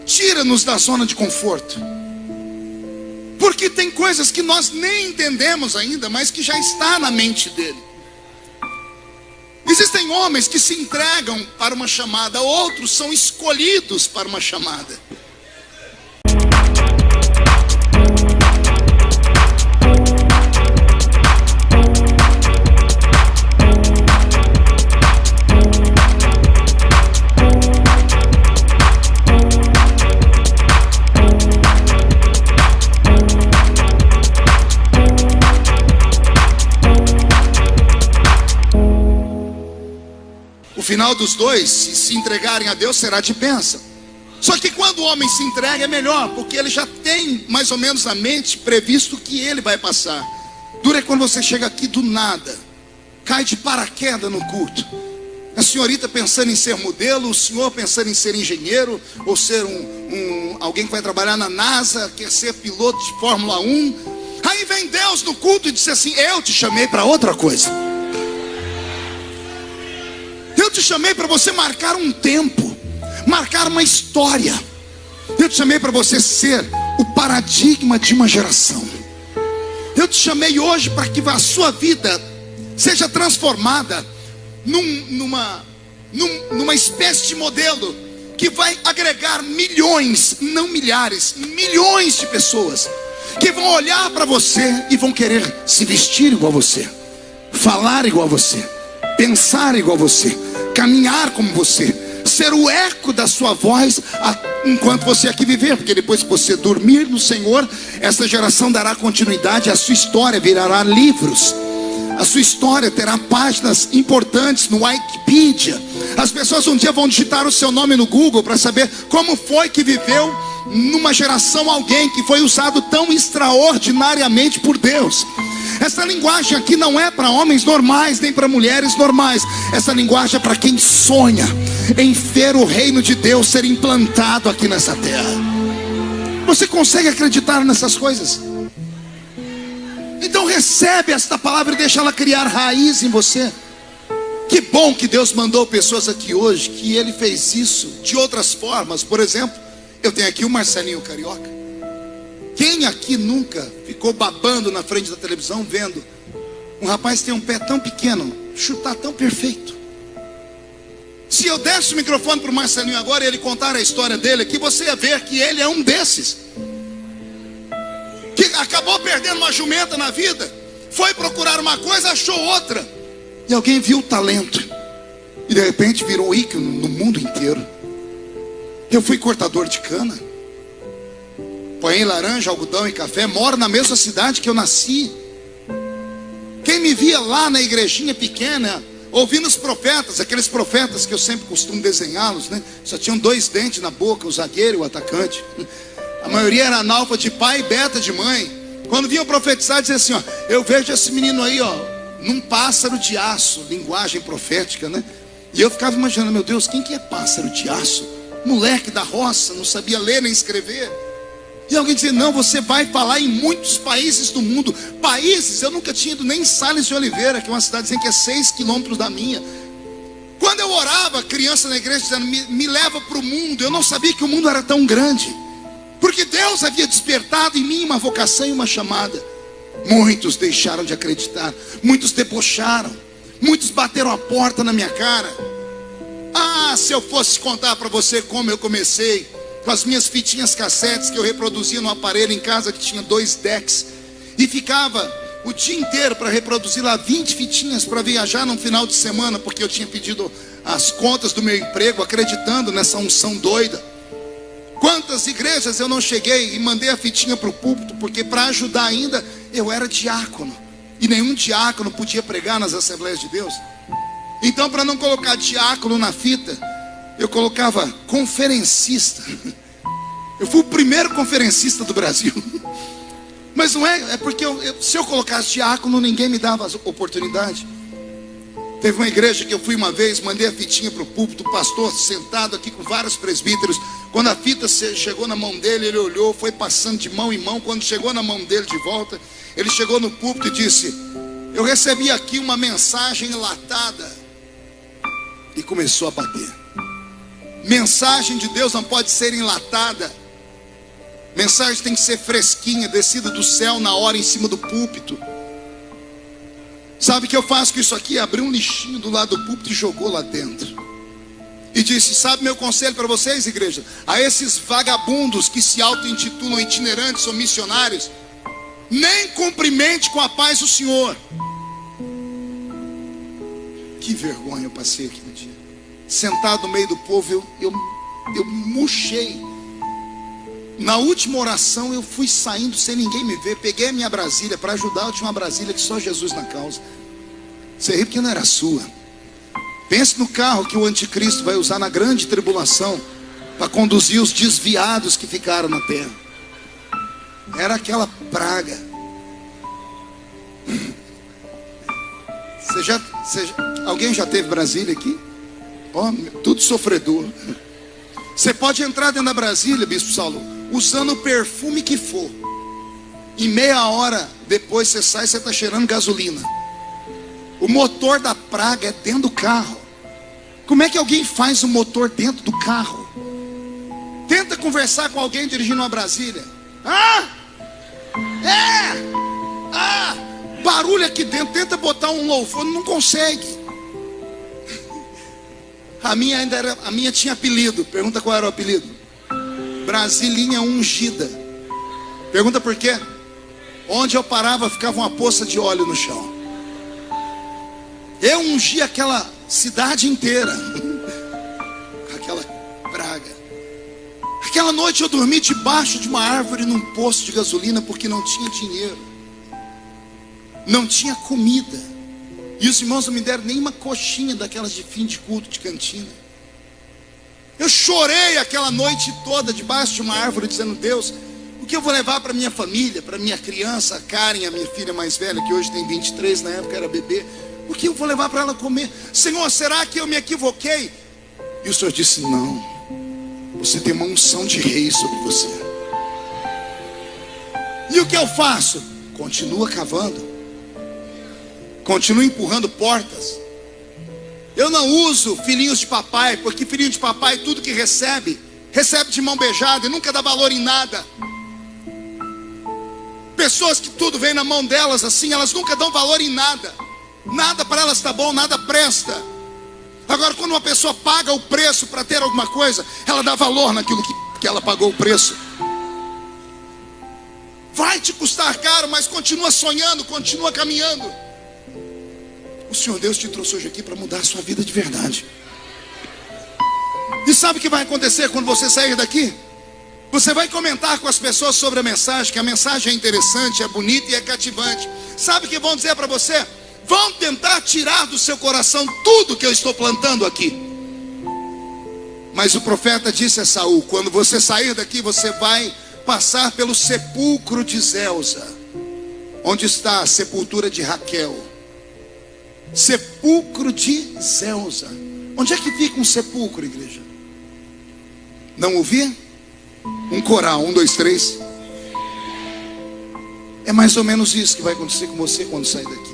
Tira-nos da zona de conforto, porque tem coisas que nós nem entendemos ainda, mas que já está na mente dele. Existem homens que se entregam para uma chamada, outros são escolhidos para uma chamada. O final dos dois, se entregarem a Deus, será de bênção. Só que quando o homem se entrega é melhor, porque ele já tem mais ou menos na mente previsto o que ele vai passar. Dura é quando você chega aqui do nada, cai de paraquedas no culto. A senhorita pensando em ser modelo, o senhor pensando em ser engenheiro, ou ser alguém que vai trabalhar na NASA, quer ser piloto de Fórmula 1. Aí vem Deus no culto e diz assim: eu te chamei para outra coisa. Eu te chamei para você marcar um tempo, marcar uma história. Eu te chamei para você ser o paradigma de uma geração. Eu te chamei hoje para que a sua vida seja transformada numa espécie de modelo que vai agregar milhões, não milhares, milhões de pessoas que vão olhar para você e vão querer se vestir igual a você, falar igual a você, pensar igual a você, caminhar como você, ser o eco da sua voz a enquanto você aqui viver, porque depois que você dormir no Senhor, essa geração dará continuidade, a sua história virará livros, a sua história terá páginas importantes no Wikipedia. As pessoas um dia vão digitar o seu nome no Google para saber como foi que viveu numa geração alguém que foi usado tão extraordinariamente por Deus. Essa linguagem aqui não é para homens normais, nem para mulheres normais. Essa linguagem é para quem sonha em ver o reino de Deus ser implantado aqui nessa terra. Você consegue acreditar nessas coisas? Então recebe esta palavra e deixa ela criar raiz em você. Que bom que Deus mandou pessoas aqui hoje, que Ele fez isso de outras formas. Por exemplo, eu tenho aqui o Marcelinho Carioca. Quem aqui nunca ficou babando na frente da televisão vendo um rapaz que tem um pé tão pequeno chutar tão perfeito? Se eu desse o microfone para o Marcelinho agora e ele contar a história dele aqui, você ia ver que ele é um desses que acabou perdendo uma jumenta na vida, foi procurar uma coisa, achou outra, e alguém viu o talento e de repente virou ícone no mundo inteiro. Eu fui cortador de cana, ponhei laranja, algodão e café, moro na mesma cidade que eu nasci. Quem me via lá na igrejinha pequena, ouvindo os profetas, aqueles profetas que eu sempre costumo desenhá-los, né? Só tinham 2 dentes na boca, o zagueiro e o atacante. A maioria era analfa de pai e beta de mãe. Quando vinham profetizar, dizia assim, ó, eu vejo esse menino aí, ó, num pássaro de aço, linguagem profética, né? E eu ficava imaginando, meu Deus, quem que é pássaro de aço? Moleque da roça, não sabia ler nem escrever. E alguém dizia, não, você vai falar em muitos países do mundo. Países, eu nunca tinha ido nem em Sales de Oliveira, que é uma cidade que é 6 quilômetros da minha. Quando eu orava, criança na igreja, dizendo, me leva para o mundo. Eu não sabia que o mundo era tão grande, porque Deus havia despertado em mim uma vocação e uma chamada. Muitos deixaram de acreditar, muitos debocharam, muitos bateram a porta na minha cara. Ah, se eu fosse contar para você como eu comecei, com as minhas fitinhas cassetes que eu reproduzia no aparelho em casa, que tinha 2 decks, e ficava o dia inteiro para reproduzir lá 20 fitinhas para viajar num final de semana, porque eu tinha pedido as contas do meu emprego, acreditando nessa unção doida. Quantas igrejas eu não cheguei e mandei a fitinha para o púlpito, porque para ajudar ainda eu era diácono, e nenhum diácono podia pregar nas Assembleias de Deus. Então, para não colocar diácono na fita, eu colocava conferencista. Eu fui o primeiro conferencista do Brasil. Mas não é porque se eu colocasse diácono, ninguém me dava oportunidade. Teve uma igreja que eu fui uma vez, mandei a fitinha para o púlpito, o pastor sentado aqui com vários presbíteros. Quando a fita chegou na mão dele, ele olhou, foi passando de mão em mão. Quando chegou na mão dele de volta, ele chegou no púlpito e disse, eu recebi aqui uma mensagem enlatada. E começou a bater. Mensagem de Deus não pode ser enlatada. Mensagem tem que ser fresquinha, descida do céu na hora em cima do púlpito. Sabe o que eu faço com isso aqui? Abri um lixinho do lado do púlpito e jogou lá dentro. E disse, sabe meu conselho para vocês, igreja? A esses vagabundos que se auto-intitulam itinerantes ou missionários, nem cumprimente com a paz do Senhor. Que vergonha eu passei aquele dia. Sentado no meio do povo, eu murchei. Na última oração eu fui saindo sem ninguém me ver. Peguei a minha Brasília para ajudar. Eu tinha uma Brasília que só Jesus na causa. Você ri porque não era sua. Pense no carro que o anticristo vai usar na grande tribulação para conduzir os desviados que ficaram na terra. Era aquela praga. Alguém já teve Brasília aqui? Ó, tudo sofredor. Você pode entrar dentro da Brasília, Bispo Saulo, usando o perfume que for. Em meia hora depois você sai, você está cheirando gasolina. O motor da praga é dentro do carro. Como é que alguém faz o motor dentro do carro? Tenta conversar com alguém dirigindo uma Brasília. Barulho aqui dentro. Tenta botar um louvor, não consegue. A minha tinha apelido. Pergunta qual era o apelido. Brasilinha ungida. Pergunta por quê? Onde eu parava ficava uma poça de óleo no chão. Eu ungia aquela cidade inteira. Aquela praga. Aquela noite eu dormi debaixo de uma árvore num posto de gasolina, porque não tinha dinheiro, não tinha comida, e os irmãos não me deram nem uma coxinha daquelas de fim de culto de cantina. Eu chorei aquela noite toda debaixo de uma árvore, dizendo: Deus, o que eu vou levar para minha família, para minha criança, a Karen, a minha filha mais velha, que hoje tem 23, na época era bebê. O que eu vou levar para ela comer? Senhor, será que eu me equivoquei? E o Senhor disse: não, você tem uma unção de rei sobre você. E o que eu faço? Continua cavando, continua empurrando portas. Eu não uso filhinhos de papai, porque filhinho de papai, tudo que recebe, recebe de mão beijada e nunca dá valor em nada. Pessoas que tudo vem na mão delas assim, elas nunca dão valor em nada. Nada para elas está bom, nada presta. Agora, quando uma pessoa paga o preço para ter alguma coisa, ela dá valor naquilo que ela pagou o preço. Vai te custar caro, mas continua sonhando, continua caminhando. O Senhor Deus te trouxe hoje aqui para mudar a sua vida de verdade. E sabe o que vai acontecer quando você sair daqui? Você vai comentar com as pessoas sobre a mensagem, que a mensagem é interessante, é bonita e é cativante. Sabe o que vão dizer para você? Vão tentar tirar do seu coração tudo que eu estou plantando aqui. Mas o profeta disse a Saul: quando você sair daqui, você vai passar pelo sepulcro de Zelza, onde está a sepultura de Raquel. Sepulcro de Zelza. Onde é que fica um sepulcro, igreja? Não ouvi? Um coral, 1, 2, 3. É mais ou menos isso que vai acontecer com você quando sair daqui.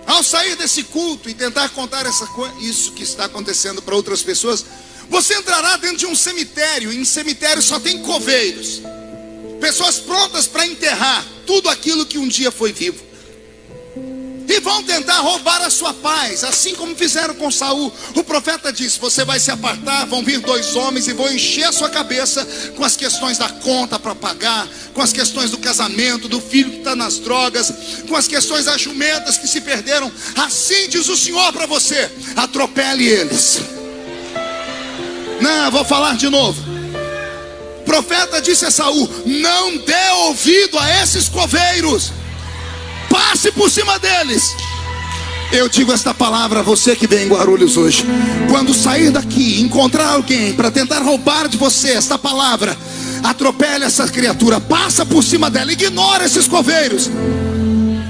Ao sair desse culto e tentar contar isso que está acontecendo para outras pessoas, você entrará dentro de um cemitério. E em cemitério só tem coveiros, pessoas prontas para enterrar tudo aquilo que um dia foi vivo. E vão tentar roubar a sua paz, assim como fizeram com Saul. O profeta disse: você vai se apartar, vão vir 2 homens e vão encher a sua cabeça com as questões da conta para pagar, com as questões do casamento, do filho que está nas drogas, com as questões das jumentas que se perderam. Assim diz o Senhor para você: atropele eles. Não, vou falar de novo. O profeta disse a Saul: não dê ouvido a esses coveiros, passe por cima deles. Eu digo esta palavra a você que vem em Guarulhos hoje. Quando sair daqui, encontrar alguém para tentar roubar de você esta palavra, atropele essa criatura, passa por cima dela, ignora esses coveiros.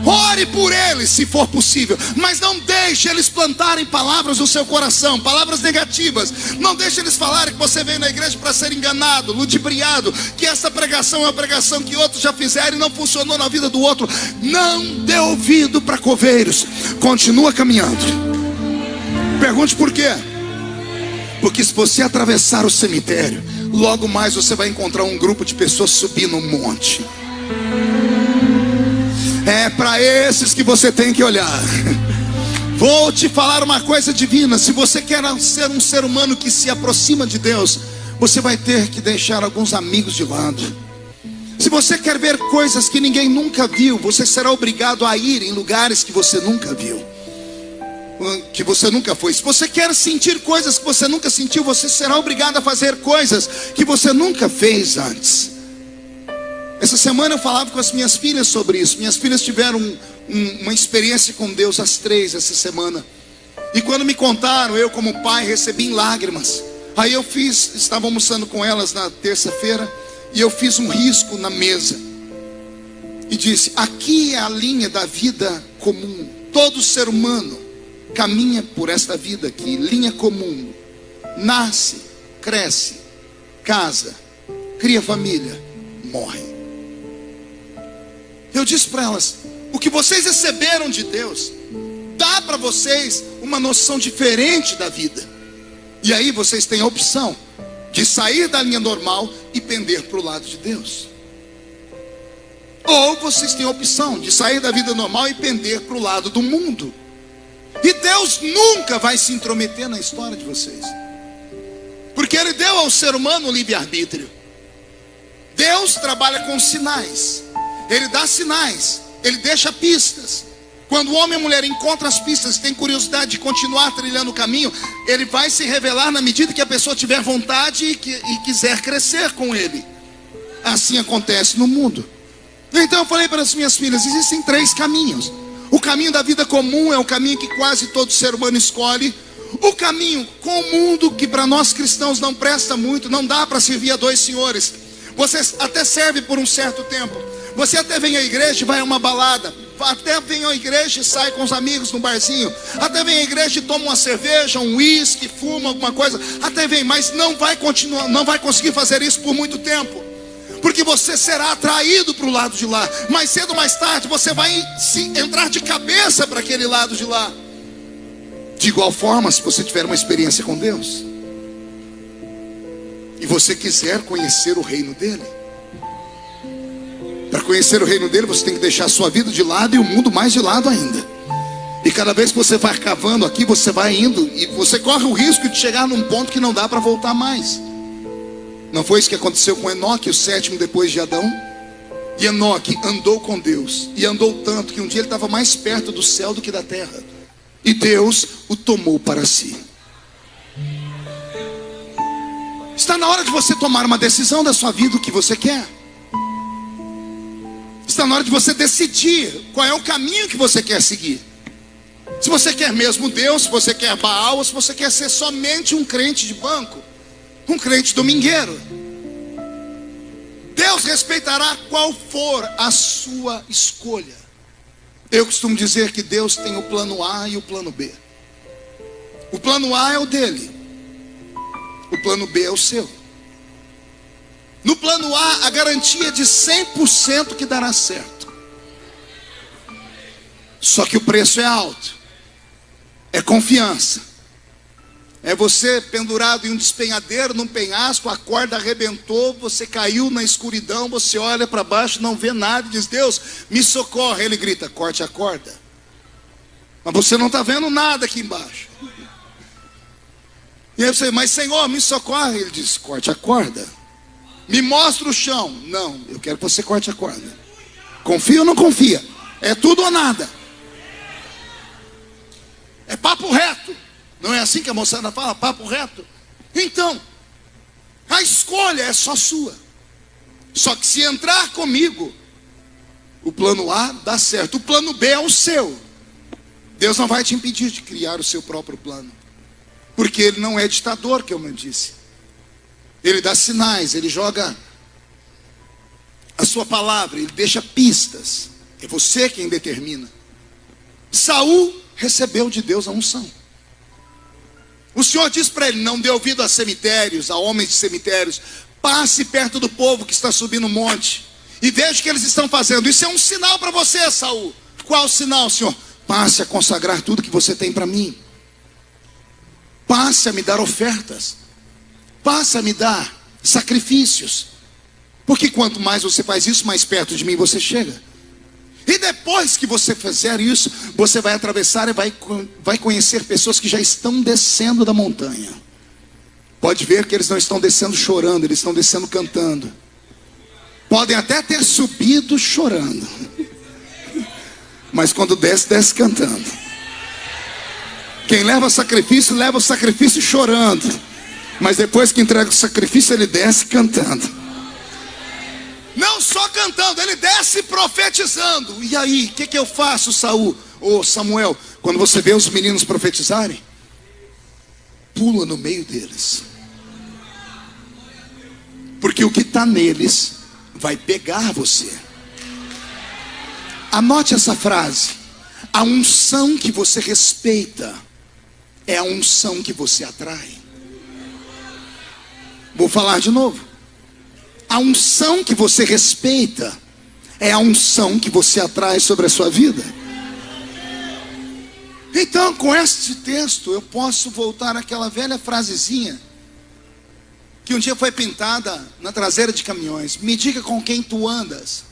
Ore por eles se for possível, mas não deixe eles plantarem palavras no seu coração, palavras negativas. Não deixe eles falarem que você veio na igreja para ser enganado, ludibriado, que essa pregação é uma pregação que outros já fizeram e não funcionou na vida do outro. Não dê ouvido para coveiros, continua caminhando. Pergunte por quê? Porque se você atravessar o cemitério, logo mais você vai encontrar um grupo de pessoas subindo um monte. É para esses que você tem que olhar. Vou te falar uma coisa divina: se você quer ser um ser humano que se aproxima de Deus, você vai ter que deixar alguns amigos de lado. Se você quer ver coisas que ninguém nunca viu, você será obrigado a ir em lugares que você nunca viu, que você nunca foi. Se você quer sentir coisas que você nunca sentiu, você será obrigado a fazer coisas que você nunca fez antes. Essa semana eu falava com as minhas filhas sobre isso. Minhas filhas tiveram uma experiência com Deus, as 3 essa semana. E quando me contaram, eu como pai recebi em lágrimas. Aí eu estava almoçando com elas na terça-feira, e eu fiz um risco na mesa e disse: aqui é a linha da vida comum. Todo ser humano caminha por esta vida aqui, linha comum. Nasce, cresce, casa, cria família, morre. Eu disse para elas: o que vocês receberam de Deus dá para vocês uma noção diferente da vida. E aí vocês têm a opção de sair da linha normal e pender para o lado de Deus. Ou vocês têm a opção de sair da vida normal e pender para o lado do mundo. E Deus nunca vai se intrometer na história de vocês, porque Ele deu ao ser humano o livre-arbítrio. Deus trabalha com sinais. Ele dá sinais, Ele deixa pistas. Quando o homem e a mulher encontram as pistas e tem curiosidade de continuar trilhando o caminho, ele vai se revelar na medida que a pessoa tiver vontade e quiser crescer com ele. Assim acontece no mundo. Então eu falei para as minhas filhas, existem 3 caminhos. O caminho da vida comum é o caminho que quase todo ser humano escolhe. O caminho com o mundo, que para nós cristãos não presta muito, não dá para servir a 2 senhores. Você até serve por um certo tempo. Você até vem à igreja e vai a uma balada. Até vem à igreja e sai com os amigos no barzinho. Até vem à igreja e toma uma cerveja, um uísque, fuma alguma coisa. Até vem, mas não vai continuar, não vai conseguir fazer isso por muito tempo. Porque você será atraído para o lado de lá. Mais cedo ou mais tarde você vai entrar de cabeça para aquele lado de lá. De igual forma, se você tiver uma experiência com Deus e você quiser conhecer o reino dele, para conhecer o reino dele você tem que deixar a sua vida de lado e o mundo mais de lado ainda. E cada vez que você vai cavando aqui, você vai indo e você corre o risco de chegar num ponto que não dá para voltar mais. Não foi isso que aconteceu com Enoque, o 7º depois de Adão? E Enoque andou com Deus, e andou tanto que um dia ele estava mais perto do céu do que da terra. E Deus o tomou para si. Está na hora de você tomar uma decisão da sua vida, o que você quer. Está na hora de você decidir qual é o caminho que você quer seguir. Se você quer mesmo Deus, se você quer Baal, ou se você quer ser somente um crente de banco, um crente domingueiro. Deus respeitará qual for a sua escolha. Eu costumo dizer que Deus tem o plano A e o plano B. O plano A é o dele, o plano B é o seu. No plano A, a garantia é de 100% que dará certo. Só que o preço é alto. É confiança. É você pendurado em um despenhadeiro, num penhasco, a corda arrebentou, você caiu na escuridão, você olha para baixo, não vê nada e diz: Deus, me socorre. Ele grita: corte a corda. Mas você não está vendo nada aqui embaixo. E aí você: mas Senhor, me socorre. Ele diz: corte a corda. Me mostra o chão. Não, eu quero que você corte a corda. Confia ou não confia? É tudo ou nada. É papo reto. Não é assim que a moçada fala? Papo reto. Então, a escolha é só sua. Só que se entrar comigo, o plano A dá certo, o plano B é o seu. Deus não vai te impedir de criar o seu próprio plano, porque Ele não é ditador, que eu me disse. Ele dá sinais, Ele joga a sua palavra, Ele deixa pistas. É você quem determina. Saul recebeu de Deus a unção. O Senhor diz para ele: não dê ouvido a cemitérios, a homens de cemitérios. Passe perto do povo que está subindo o monte e veja o que eles estão fazendo. Isso é um sinal para você, Saul. Qual o sinal, Senhor? Passe a consagrar tudo que você tem para mim. Passe a me dar ofertas. Passe a me dar sacrifícios. Porque quanto mais você faz isso, mais perto de mim você chega. E depois que você fizer isso, você vai atravessar e vai conhecer pessoas que já estão descendo da montanha. Pode ver que eles não estão descendo chorando, eles estão descendo cantando. Podem até ter subido chorando, mas quando desce, desce cantando. Quem leva o sacrifício chorando, mas depois que entrega o sacrifício, ele desce cantando. Não só cantando, ele desce profetizando. E aí, o que eu faço, Saul? Ou Samuel, quando você vê os meninos profetizarem, pula no meio deles. Porque o que está neles vai pegar você. Anote essa frase: a unção que você respeita é a unção que você atrai. Vou falar de novo. A unção que você respeita é a unção que você atrai sobre a sua vida. Então, com este texto, eu posso voltar àquela velha frasezinha que um dia foi pintada na traseira de caminhões: me diga com quem tu andas,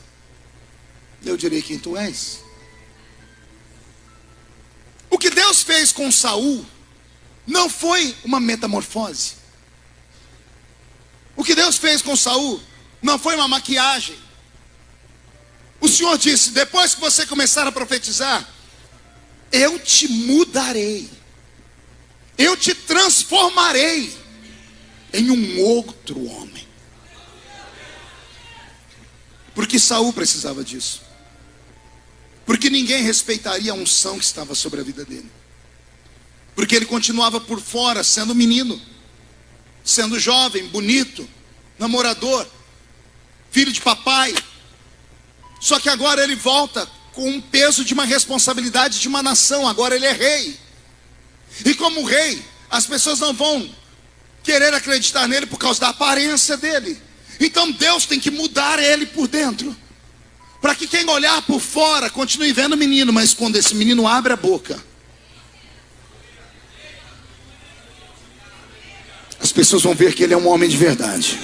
eu direi quem tu és. O que Deus fez com Saul não foi uma metamorfose. O que Deus fez com Saul não foi uma maquiagem. O Senhor disse: depois que você começar a profetizar, eu te mudarei, eu te transformarei em um outro homem. Porque Saul precisava disso. Porque ninguém respeitaria a unção que estava sobre a vida dele. Porque ele continuava por fora, sendo menino, sendo jovem, bonito, namorador, filho de papai. Só que agora ele volta com um peso de uma responsabilidade de uma nação. Agora ele é rei. E como rei, as pessoas não vão querer acreditar nele por causa da aparência dele. Então Deus tem que mudar ele por dentro, para que quem olhar por fora continue vendo o menino, mas quando esse menino abre a boca, as pessoas vão ver que ele é um homem de verdade.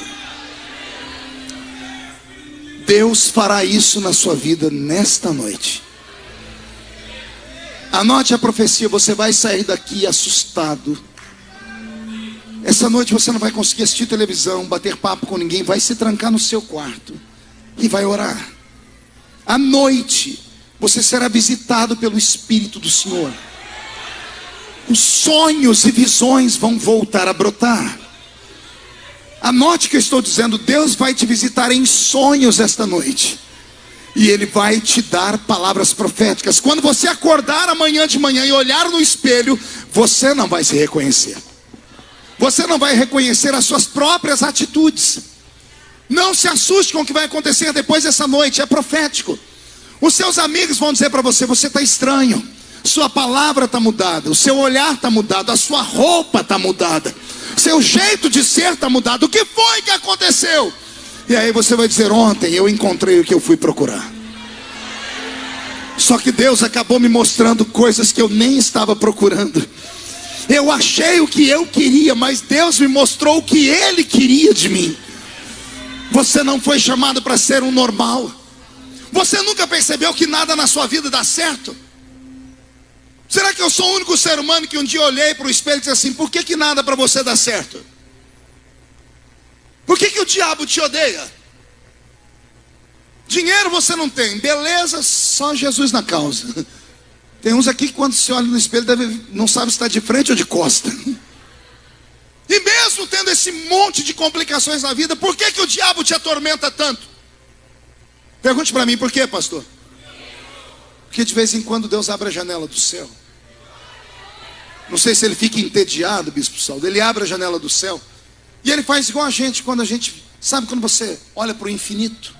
Deus fará isso na sua vida nesta noite. Anote a profecia, você vai sair daqui assustado. Essa noite você não vai conseguir assistir televisão, bater papo com ninguém, vai se trancar no seu quarto e vai orar. À noite, você será visitado pelo Espírito do Senhor. Os sonhos e visões vão voltar a brotar. Anote o que eu estou dizendo, Deus vai te visitar em sonhos esta noite. E Ele vai te dar palavras proféticas. Quando você acordar amanhã de manhã e olhar no espelho, você não vai se reconhecer. Você não vai reconhecer as suas próprias atitudes. Não se assuste com o que vai acontecer depois dessa noite, é profético. Os seus amigos vão dizer para você, você está estranho. Sua palavra está mudada, o seu olhar está mudado, a sua roupa está mudada, seu jeito de ser está mudado. O que foi que aconteceu? E aí você vai dizer, ontem eu encontrei o que eu fui procurar. Só que Deus acabou me mostrando coisas que eu nem estava procurando. Eu achei o que eu queria, mas Deus me mostrou o que Ele queria de mim. Você não foi chamado para ser um normal. Você nunca percebeu que nada na sua vida dá certo? Será que eu sou o único ser humano que um dia olhei para o espelho e disse assim, por que nada para você dá certo? Por que o diabo te odeia? Dinheiro você não tem, beleza, só Jesus na causa. Tem uns aqui que quando se olha no espelho não sabe se está de frente ou de costa. E mesmo tendo esse monte de complicações na vida, por que o diabo te atormenta tanto? Pergunte para mim, por quê, pastor? Porque de vez em quando Deus abre a janela do céu. Não sei se ele fica entediado, bispo Saulo. Ele abre a janela do céu e ele faz igual a gente, quando a gente, sabe quando você olha para o infinito?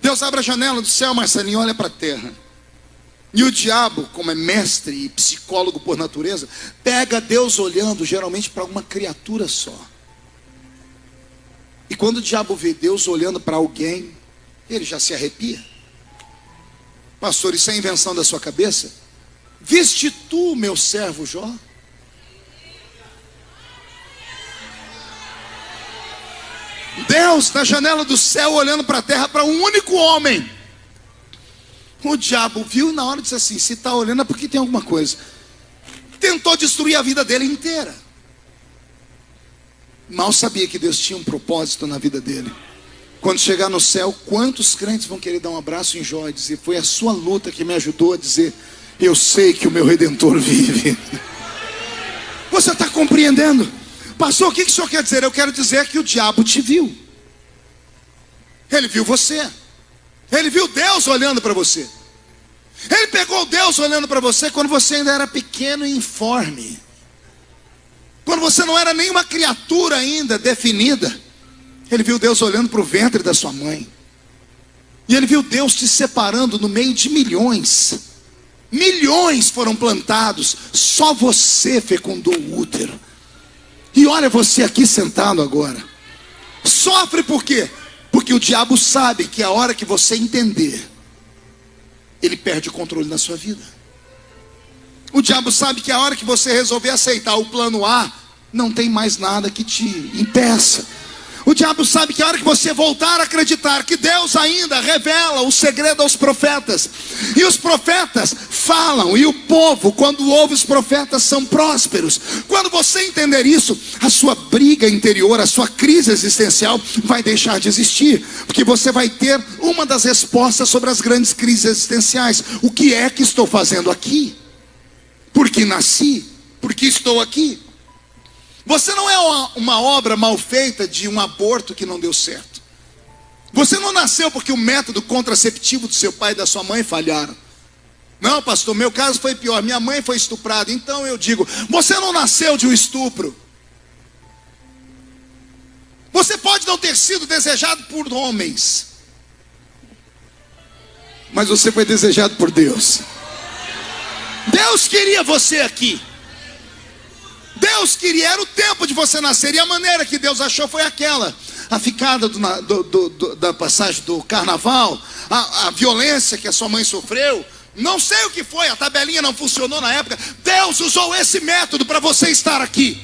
Deus abre a janela do céu, Marcelinho, e olha para a terra. E o diabo, como é mestre e psicólogo por natureza, pega Deus olhando geralmente para uma criatura só. E quando o diabo vê Deus olhando para alguém, ele já se arrepia. Pastor, isso é invenção da sua cabeça? Viste tu, meu servo Jó? Deus na janela do céu olhando para a terra para um único homem. O diabo viu e na hora disse assim, se está olhando é porque tem alguma coisa. Tentou destruir a vida dele inteira. Mal sabia que Deus tinha um propósito na vida dele. Quando chegar no céu, quantos crentes vão querer dar um abraço em Jó e dizer, foi a sua luta que me ajudou a dizer, eu sei que o meu Redentor vive. Você está compreendendo? Pastor, o que o senhor quer dizer? Eu quero dizer que o diabo te viu. Ele viu você. Ele viu Deus olhando para você. Ele pegou Deus olhando para você quando você ainda era pequeno e informe. Quando você não era nenhuma criatura ainda definida. Ele viu Deus olhando para o ventre da sua mãe. E ele viu Deus te separando no meio de milhões. Milhões foram plantados. Só você fecundou o útero. E olha você aqui sentado agora. Sofre por quê? Porque o diabo sabe que a hora que você entender, ele perde o controle da sua vida. O diabo sabe que a hora que você resolver aceitar o plano A, não tem mais nada que te impeça. O diabo sabe que a hora que você voltar a acreditar que Deus ainda revela o segredo aos profetas, e os profetas falam, e o povo, quando ouve os profetas, são prósperos. Quando você entender isso, a sua briga interior, a sua crise existencial vai deixar de existir, porque você vai ter uma das respostas sobre as grandes crises existenciais. O que é que estou fazendo aqui? Por que nasci? Por que estou aqui? Você não é uma obra mal feita de um aborto que não deu certo. Você não nasceu porque o método contraceptivo do seu pai e da sua mãe falharam. Não, pastor, meu caso foi pior, minha mãe foi estuprada. Então eu digo, você não nasceu de um estupro. Você pode não ter sido desejado por homens, mas você foi desejado por Deus. Deus queria você aqui. Deus queria, era o tempo de você nascer. E a maneira que Deus achou foi aquela: a ficada da passagem do carnaval, a violência que a sua mãe sofreu. Não sei o que foi, a tabelinha não funcionou na época. Deus usou esse método para você estar aqui.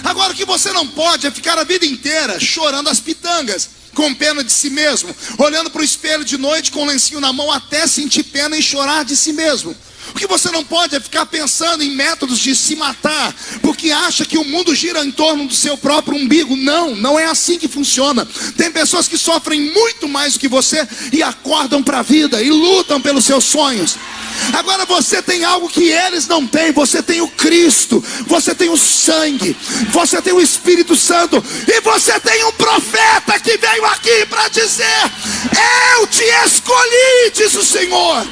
Agora o que você não pode é ficar a vida inteira chorando as pitangas, com pena de si mesmo, olhando para o espelho de noite com o lencinho na mão até sentir pena e chorar de si mesmo. O que você não pode é ficar pensando em métodos de se matar, porque acha que o mundo gira em torno do seu próprio umbigo. Não, não é assim que funciona. Tem pessoas que sofrem muito mais do que você e acordam para a vida e lutam pelos seus sonhos. Agora você tem algo que eles não têm. Você tem o Cristo, você tem o sangue, você tem o Espírito Santo, e você tem um profeta que veio aqui para dizer: eu te escolhi, diz o Senhor.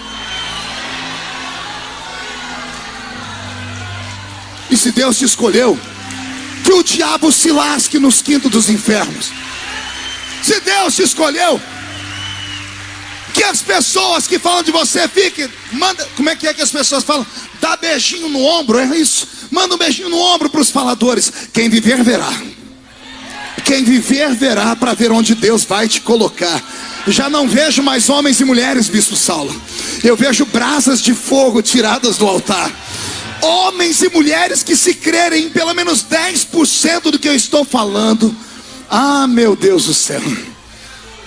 E se Deus te escolheu, que o diabo se lasque nos quintos dos infernos. Se Deus te escolheu, que as pessoas que falam de você fiquem, manda, como é que as pessoas falam? Dá beijinho no ombro, é isso? Manda um beijinho no ombro para os faladores. Quem viver verá. Quem viver verá, para ver onde Deus vai te colocar. Já não vejo mais homens e mulheres, bispo Saulo. Eu vejo brasas de fogo tiradas do altar. Homens e mulheres que, se crerem em pelo menos 10% do que eu estou falando, ah, meu Deus do céu,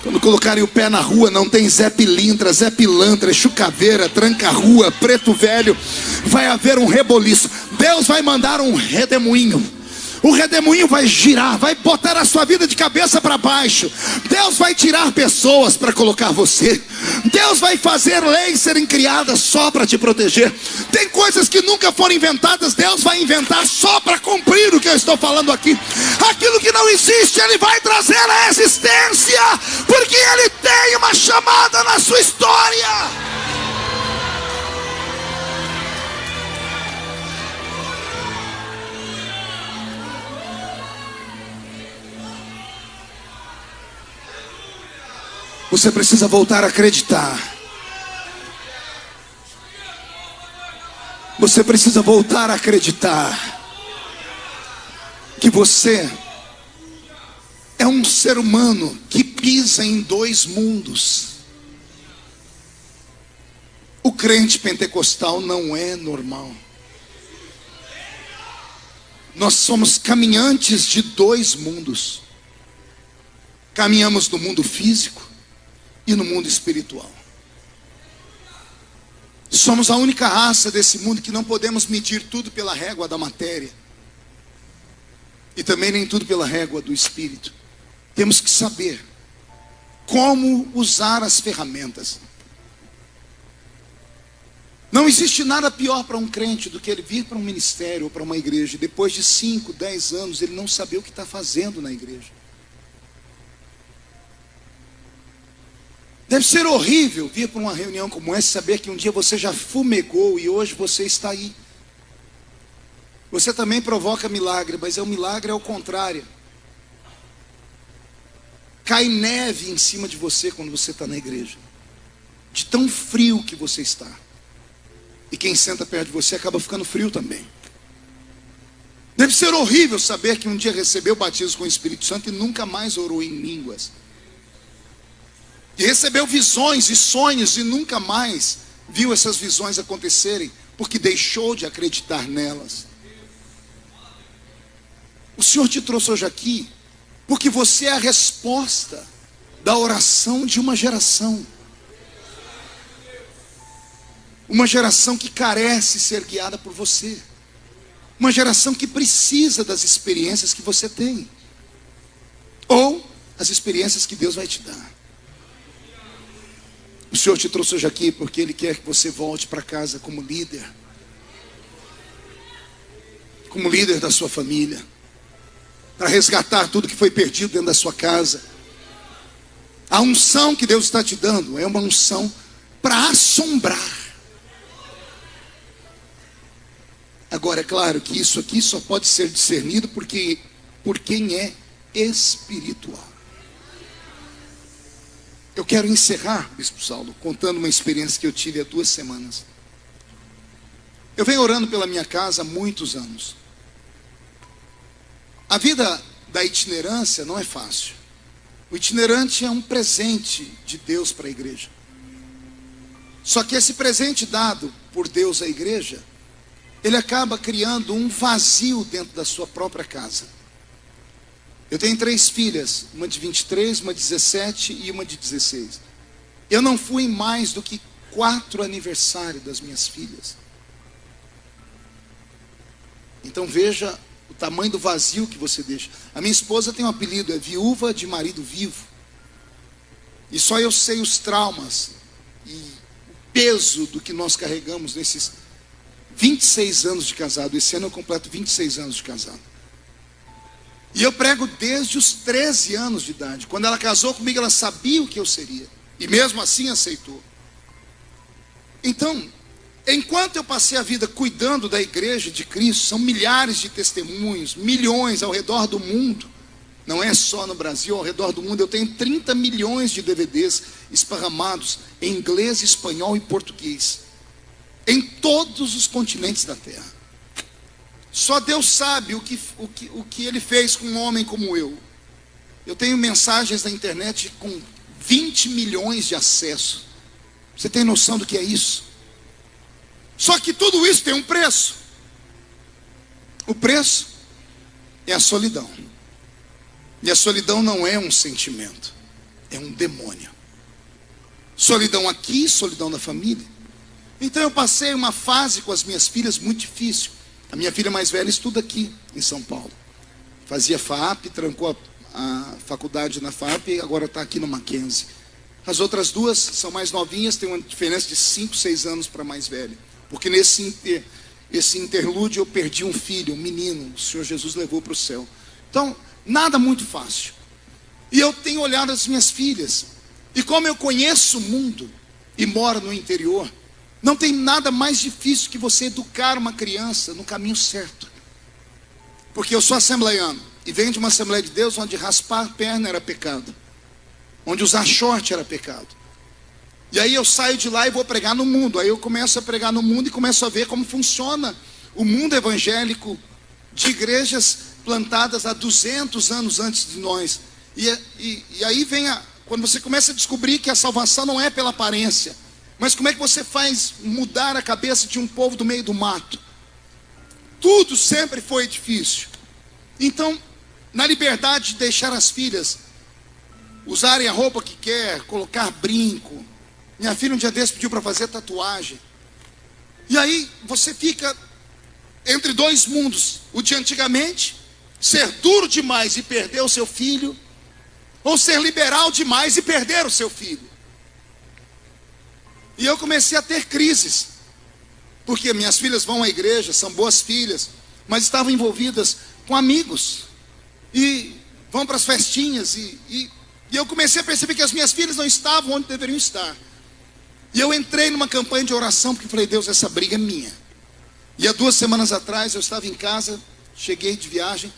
quando colocarem o pé na rua, não tem Zé Pilintra, Zé Pilantra, Chucaveira, Tranca-Rua, Preto Velho, vai haver um reboliço. Deus vai mandar um redemoinho. O redemoinho vai girar, vai botar a sua vida de cabeça para baixo. Deus vai tirar pessoas para colocar você. Deus vai fazer leis serem criadas só para te proteger. Tem coisas que nunca foram inventadas, Deus vai inventar só para cumprir o que eu estou falando aqui. Aquilo que não existe, Ele vai trazer à existência, porque Ele tem uma chamada na sua história. Você precisa voltar a acreditar. Você precisa voltar a acreditar que você é um ser humano que pisa em dois mundos. O crente pentecostal não é normal. Nós somos caminhantes de dois mundos. Caminhamos no mundo físico e no mundo espiritual. Somos a única raça desse mundo que não podemos medir tudo pela régua da matéria, e também nem tudo pela régua do espírito. Temos que saber como usar as ferramentas. Não existe nada pior para um crente do que ele vir para um ministério ou para uma igreja, e depois de 5, 10 anos ele não saber o que está fazendo na igreja. Deve ser horrível vir para uma reunião como essa e saber que um dia você já fumegou e hoje você está aí. Você também provoca milagre, mas o milagre é o contrário. Cai neve em cima de você quando você está na igreja, de tão frio que você está. E quem senta perto de você acaba ficando frio também. Deve ser horrível saber que um dia recebeu o batismo com o Espírito Santo e nunca mais orou em línguas. E recebeu visões e sonhos e nunca mais viu essas visões acontecerem, porque deixou de acreditar nelas. O Senhor te trouxe hoje aqui porque você é a resposta da oração de uma geração. Uma geração que carece ser guiada por você. Uma geração que precisa das experiências que você tem. Ou as experiências que Deus vai te dar. O Senhor te trouxe hoje aqui porque Ele quer que você volte para casa como líder. Como líder da sua família. Para resgatar tudo que foi perdido dentro da sua casa. A unção que Deus está te dando é uma unção para assombrar. Agora, é claro que isso aqui só pode ser discernido por quem é espiritual. Eu quero encerrar, Bispo Saulo, contando uma experiência que eu tive há 2 semanas. Eu venho orando pela minha casa há muitos anos. A vida da itinerância não é fácil. O itinerante é um presente de Deus para a igreja. Só que esse presente dado por Deus à igreja, ele acaba criando um vazio dentro da sua própria casa. Eu tenho 3 filhas, uma de 23, uma de 17 e uma de 16. Eu não fui em mais do que 4 aniversários das minhas filhas. Então veja o tamanho do vazio que você deixa. A minha esposa tem um apelido, é viúva de marido vivo. E só eu sei os traumas e o peso do que nós carregamos nesses 26 anos de casado. Esse ano eu completo 26 anos de casado. E eu prego desde os 13 anos de idade. Quando ela casou comigo, ela sabia o que eu seria. E mesmo assim aceitou. Então, enquanto eu passei a vida cuidando da igreja de Cristo, são milhares de testemunhos, milhões ao redor do mundo. Não é só no Brasil, ao redor do mundo. Eu tenho 30 milhões de DVDs esparramados em inglês, espanhol e português. Em todos os continentes da terra. Só Deus sabe o que Ele fez com um homem como eu. Eu tenho mensagens na internet com 20 milhões de acessos. Você tem noção do que é isso? Só que tudo isso tem um preço. O preço é a solidão. E a solidão não é um sentimento, é um demônio. Solidão aqui, solidão na família. Então eu passei uma fase com as minhas filhas muito difícil. A minha filha mais velha estuda aqui em São Paulo. Fazia FAAP, trancou a faculdade na FAAP e agora está aqui no Mackenzie. As outras 2 são mais novinhas, tem uma diferença de 5, 6 anos para a mais velha. Porque esse interlúdio eu perdi um filho, um menino, o Senhor Jesus levou para o céu. Então, nada muito fácil. E eu tenho olhado as minhas filhas. E como eu conheço o mundo e moro no interior, não tem nada mais difícil que você educar uma criança no caminho certo. Porque eu sou assembleiano e venho de uma Assembleia de Deus onde raspar a perna era pecado, onde usar short era pecado. E aí eu saio de lá e vou pregar no mundo. Aí eu começo a pregar no mundo e começo a ver como funciona o mundo evangélico de igrejas plantadas há 200 anos antes de nós. E aí vem quando você começa a descobrir que a salvação não é pela aparência. Mas como é que você faz mudar a cabeça de um povo do meio do mato? Tudo sempre foi difícil. Então, na liberdade de deixar as filhas usarem a roupa que quer, colocar brinco. Minha filha um dia desse pediu para fazer tatuagem. E aí você fica entre 2 mundos. O de antigamente, ser duro demais e perder o seu filho, ou ser liberal demais e perder o seu filho. E eu comecei a ter crises, porque minhas filhas vão à igreja, são boas filhas, mas estavam envolvidas com amigos, e vão para as festinhas, e eu comecei a perceber que as minhas filhas não estavam onde deveriam estar. E eu entrei numa campanha de oração, porque falei, Deus, essa briga é minha. E há 2 semanas atrás, eu estava em casa, cheguei de viagem,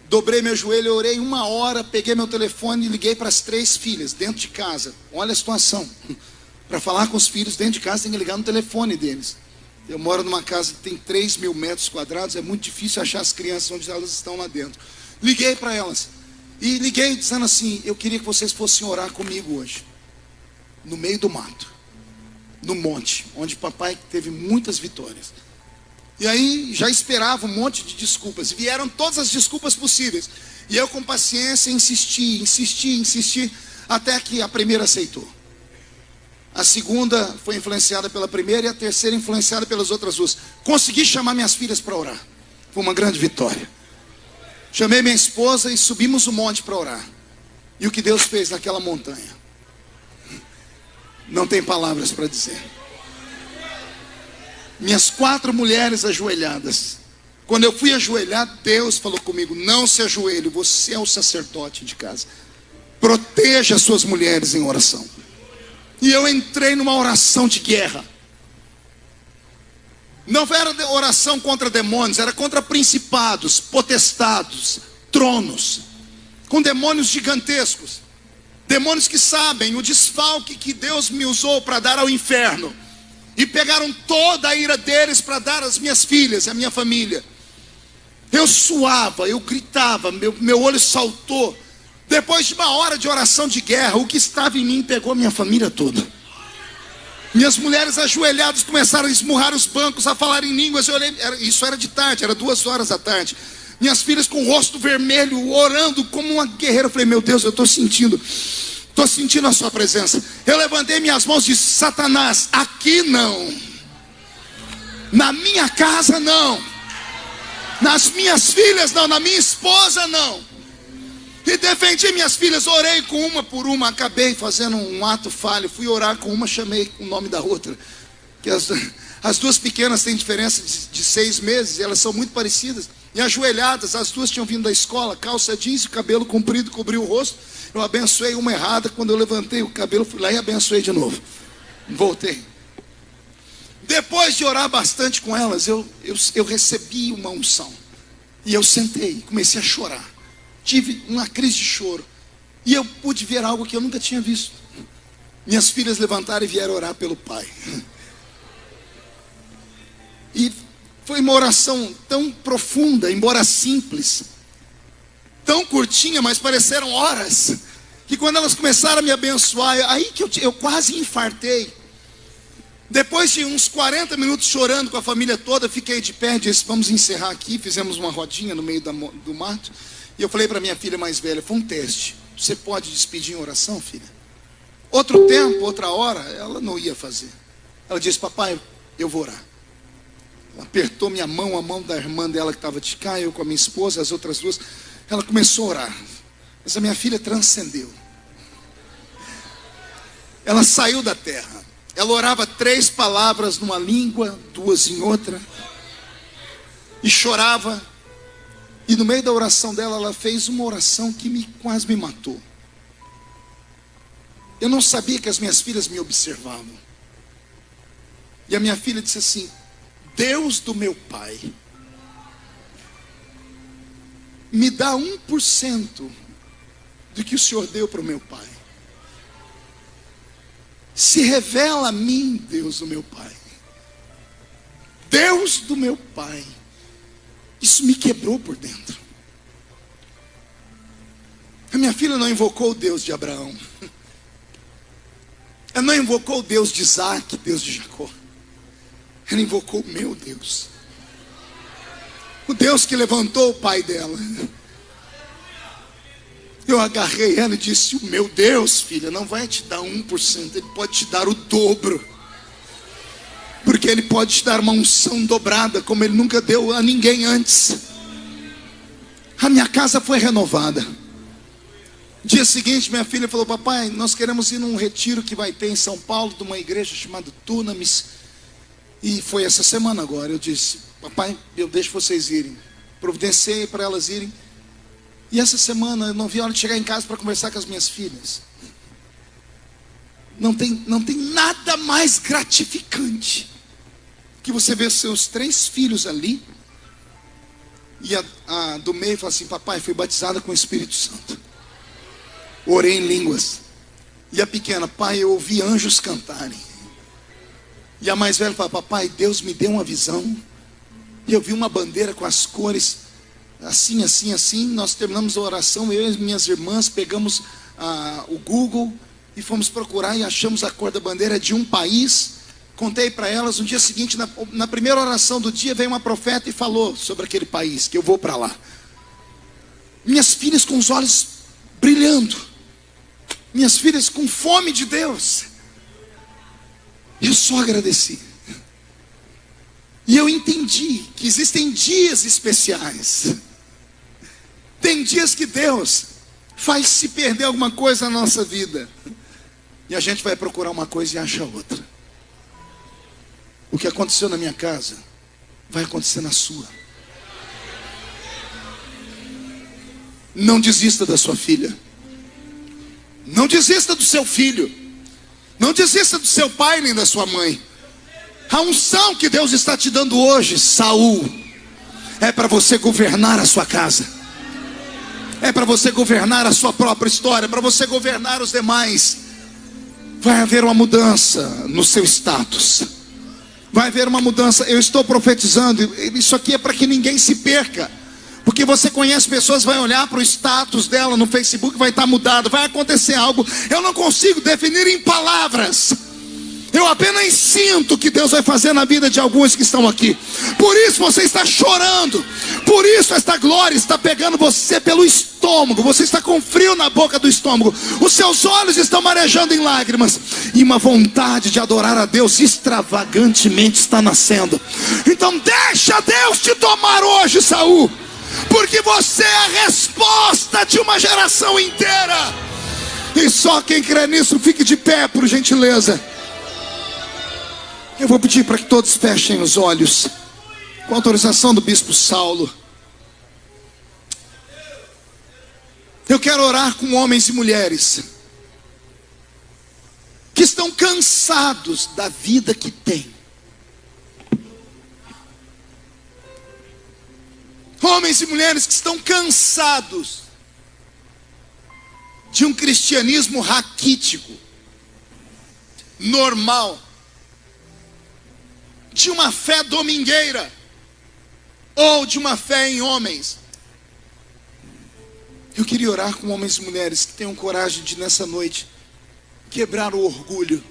dobrei meu joelho, eu orei 1 hora, peguei meu telefone e liguei para as 3 filhas, dentro de casa. Olha a situação. Para falar com os filhos dentro de casa, tem que ligar no telefone deles. Eu moro numa casa que tem 3.000 metros quadrados, é muito difícil achar as crianças onde elas estão lá dentro. Liguei para elas. E liguei dizendo assim, eu queria que vocês fossem orar comigo hoje. No meio do mato. No monte, onde papai teve muitas vitórias. E aí já esperava um monte de desculpas. Vieram todas as desculpas possíveis. E eu com paciência insisti, até que a primeira aceitou. A segunda foi influenciada pela primeira e a terceira influenciada pelas outras duas. Consegui chamar minhas filhas para orar. Foi uma grande vitória. Chamei minha esposa e subimos o monte para orar. E o que Deus fez naquela montanha, não tem palavras para dizer. Minhas 4 mulheres ajoelhadas. Quando eu fui ajoelhar, Deus falou comigo: não se ajoelhe, você é o sacerdote de casa. Proteja as suas mulheres em oração. E eu entrei numa oração de guerra. Não era oração contra demônios, era contra principados, potestados, tronos, com demônios gigantescos. Demônios que sabem o desfalque que Deus me usou para dar ao inferno. E pegaram toda a ira deles para dar às minhas filhas, à minha família. Eu suava, eu gritava, meu olho saltou. Depois de uma hora de oração de guerra, o que estava em mim pegou minha família toda. Minhas mulheres ajoelhadas começaram a esmurrar os bancos, a falar em línguas. Eu olhei, isso era de tarde, era 2 horas da tarde. Minhas filhas com o rosto vermelho, orando como uma guerreira. Eu falei: meu Deus, eu estou sentindo a sua presença. Eu levantei minhas mãos e disse: Satanás, aqui não. Na minha casa não. Nas minhas filhas não, na minha esposa não. E defendi minhas filhas, orei com uma por uma, acabei fazendo um ato falho. Fui orar com uma, chamei o nome da outra. Que as 2 pequenas têm diferença de 6 meses, elas são muito parecidas. E ajoelhadas, as 2 tinham vindo da escola, calça jeans, cabelo comprido, cobriu o rosto. Eu abençoei uma errada, quando eu levantei o cabelo, fui lá e abençoei de novo. Voltei. Depois de orar bastante com elas, eu recebi uma unção. E eu sentei, comecei a chorar. Tive uma crise de choro. E eu pude ver algo que eu nunca tinha visto. Minhas filhas levantaram e vieram orar pelo pai. E foi uma oração tão profunda, embora simples, tão curtinha, mas pareceram horas, que quando elas começaram a me abençoar, aí que eu quase infartei. Depois de uns 40 minutos chorando com a família toda, fiquei de pé e disse: vamos encerrar aqui. Fizemos uma rodinha no meio do mato. E eu falei para minha filha mais velha: foi um teste. Você pode despedir em oração, filha? Outro tempo, outra hora, ela não ia fazer. Ela disse: papai, eu vou orar. Ela apertou minha mão, a mão da irmã dela que estava de cá, eu com a minha esposa, as outras 2. Ela começou a orar. Mas a minha filha transcendeu. Ela saiu da terra. Ela orava 3 palavras numa língua, 2 em outra. E chorava. E no meio da oração dela, ela fez uma oração que quase me matou. Eu não sabia que as minhas filhas me observavam. E a minha filha disse assim: Deus do meu pai, me dá 1% do que o Senhor deu para o meu pai. Se revela a mim, Deus do meu pai. Deus do meu pai. Isso me quebrou por dentro. A minha filha não invocou o Deus de Abraão. Ela não invocou o Deus de Isaac, Deus de Jacó. Ela invocou o meu Deus. O Deus que levantou o pai dela. Eu agarrei ela e disse: o meu Deus, filha, não vai te dar 1%, Ele pode te dar o dobro. Porque Ele pode te dar uma unção dobrada, como Ele nunca deu a ninguém antes. A minha casa foi renovada. Dia seguinte, minha filha falou: papai, nós queremos ir num retiro que vai ter em São Paulo, de uma igreja chamada Tunamis. E foi essa semana agora. Eu disse: papai, eu deixo vocês irem. Providenciei para elas irem. E essa semana eu não vi a hora de chegar em casa para conversar com as minhas filhas. Não tem nada mais gratificante que você ver seus 3 filhos ali. E a do meio fala assim: papai, fui batizada com o Espírito Santo. Orei em línguas. E a pequena: pai, eu ouvi anjos cantarem. E a mais velha fala: papai, Deus me deu uma visão. E eu vi uma bandeira com as cores assim, assim, assim. Nós terminamos a oração, eu e minhas irmãs pegamos o Google e fomos procurar e achamos a cor da bandeira de um país. Contei para elas. No dia seguinte, na primeira oração do dia, veio uma profeta e falou sobre aquele país, que eu vou para lá. Minhas filhas com os olhos brilhando, minhas filhas com fome de Deus. Eu só agradeci. E eu entendi que existem dias especiais. Tem dias que Deus faz se perder alguma coisa na nossa vida. E a gente vai procurar uma coisa e acha outra. O que aconteceu na minha casa vai acontecer na sua. Não desista da sua filha. Não desista do seu filho. Não desista do seu pai nem da sua mãe. A unção que Deus está te dando hoje, Saul, é para você governar a sua casa. É para você governar a sua própria história, para você governar os demais. Vai haver uma mudança no seu status. Vai haver uma mudança. Eu estou profetizando. Isso aqui é para que ninguém se perca. Porque você conhece pessoas, vai olhar para o status dela no Facebook, vai estar mudado, vai acontecer algo. Eu não consigo definir em palavras. Eu apenas sinto que Deus vai fazer na vida de alguns que estão aqui. Por isso você está chorando. Por isso esta glória está pegando você pelo estômago. Você está com frio na boca do estômago. Os seus olhos estão marejando em lágrimas. E uma vontade de adorar a Deus extravagantemente está nascendo. Então deixa Deus te tomar hoje, Saul. Porque você é a resposta de uma geração inteira. E só quem crê nisso, fique de pé, por gentileza. Eu vou pedir para que todos fechem os olhos, com autorização do bispo Saulo. Eu quero orar com homens e mulheres que estão cansados da vida que têm. Homens e mulheres que estão cansados de um cristianismo raquítico, normal, de uma fé domingueira, ou de uma fé em homens. Eu queria orar com homens e mulheres que tenham coragem de nessa noite quebrar o orgulho,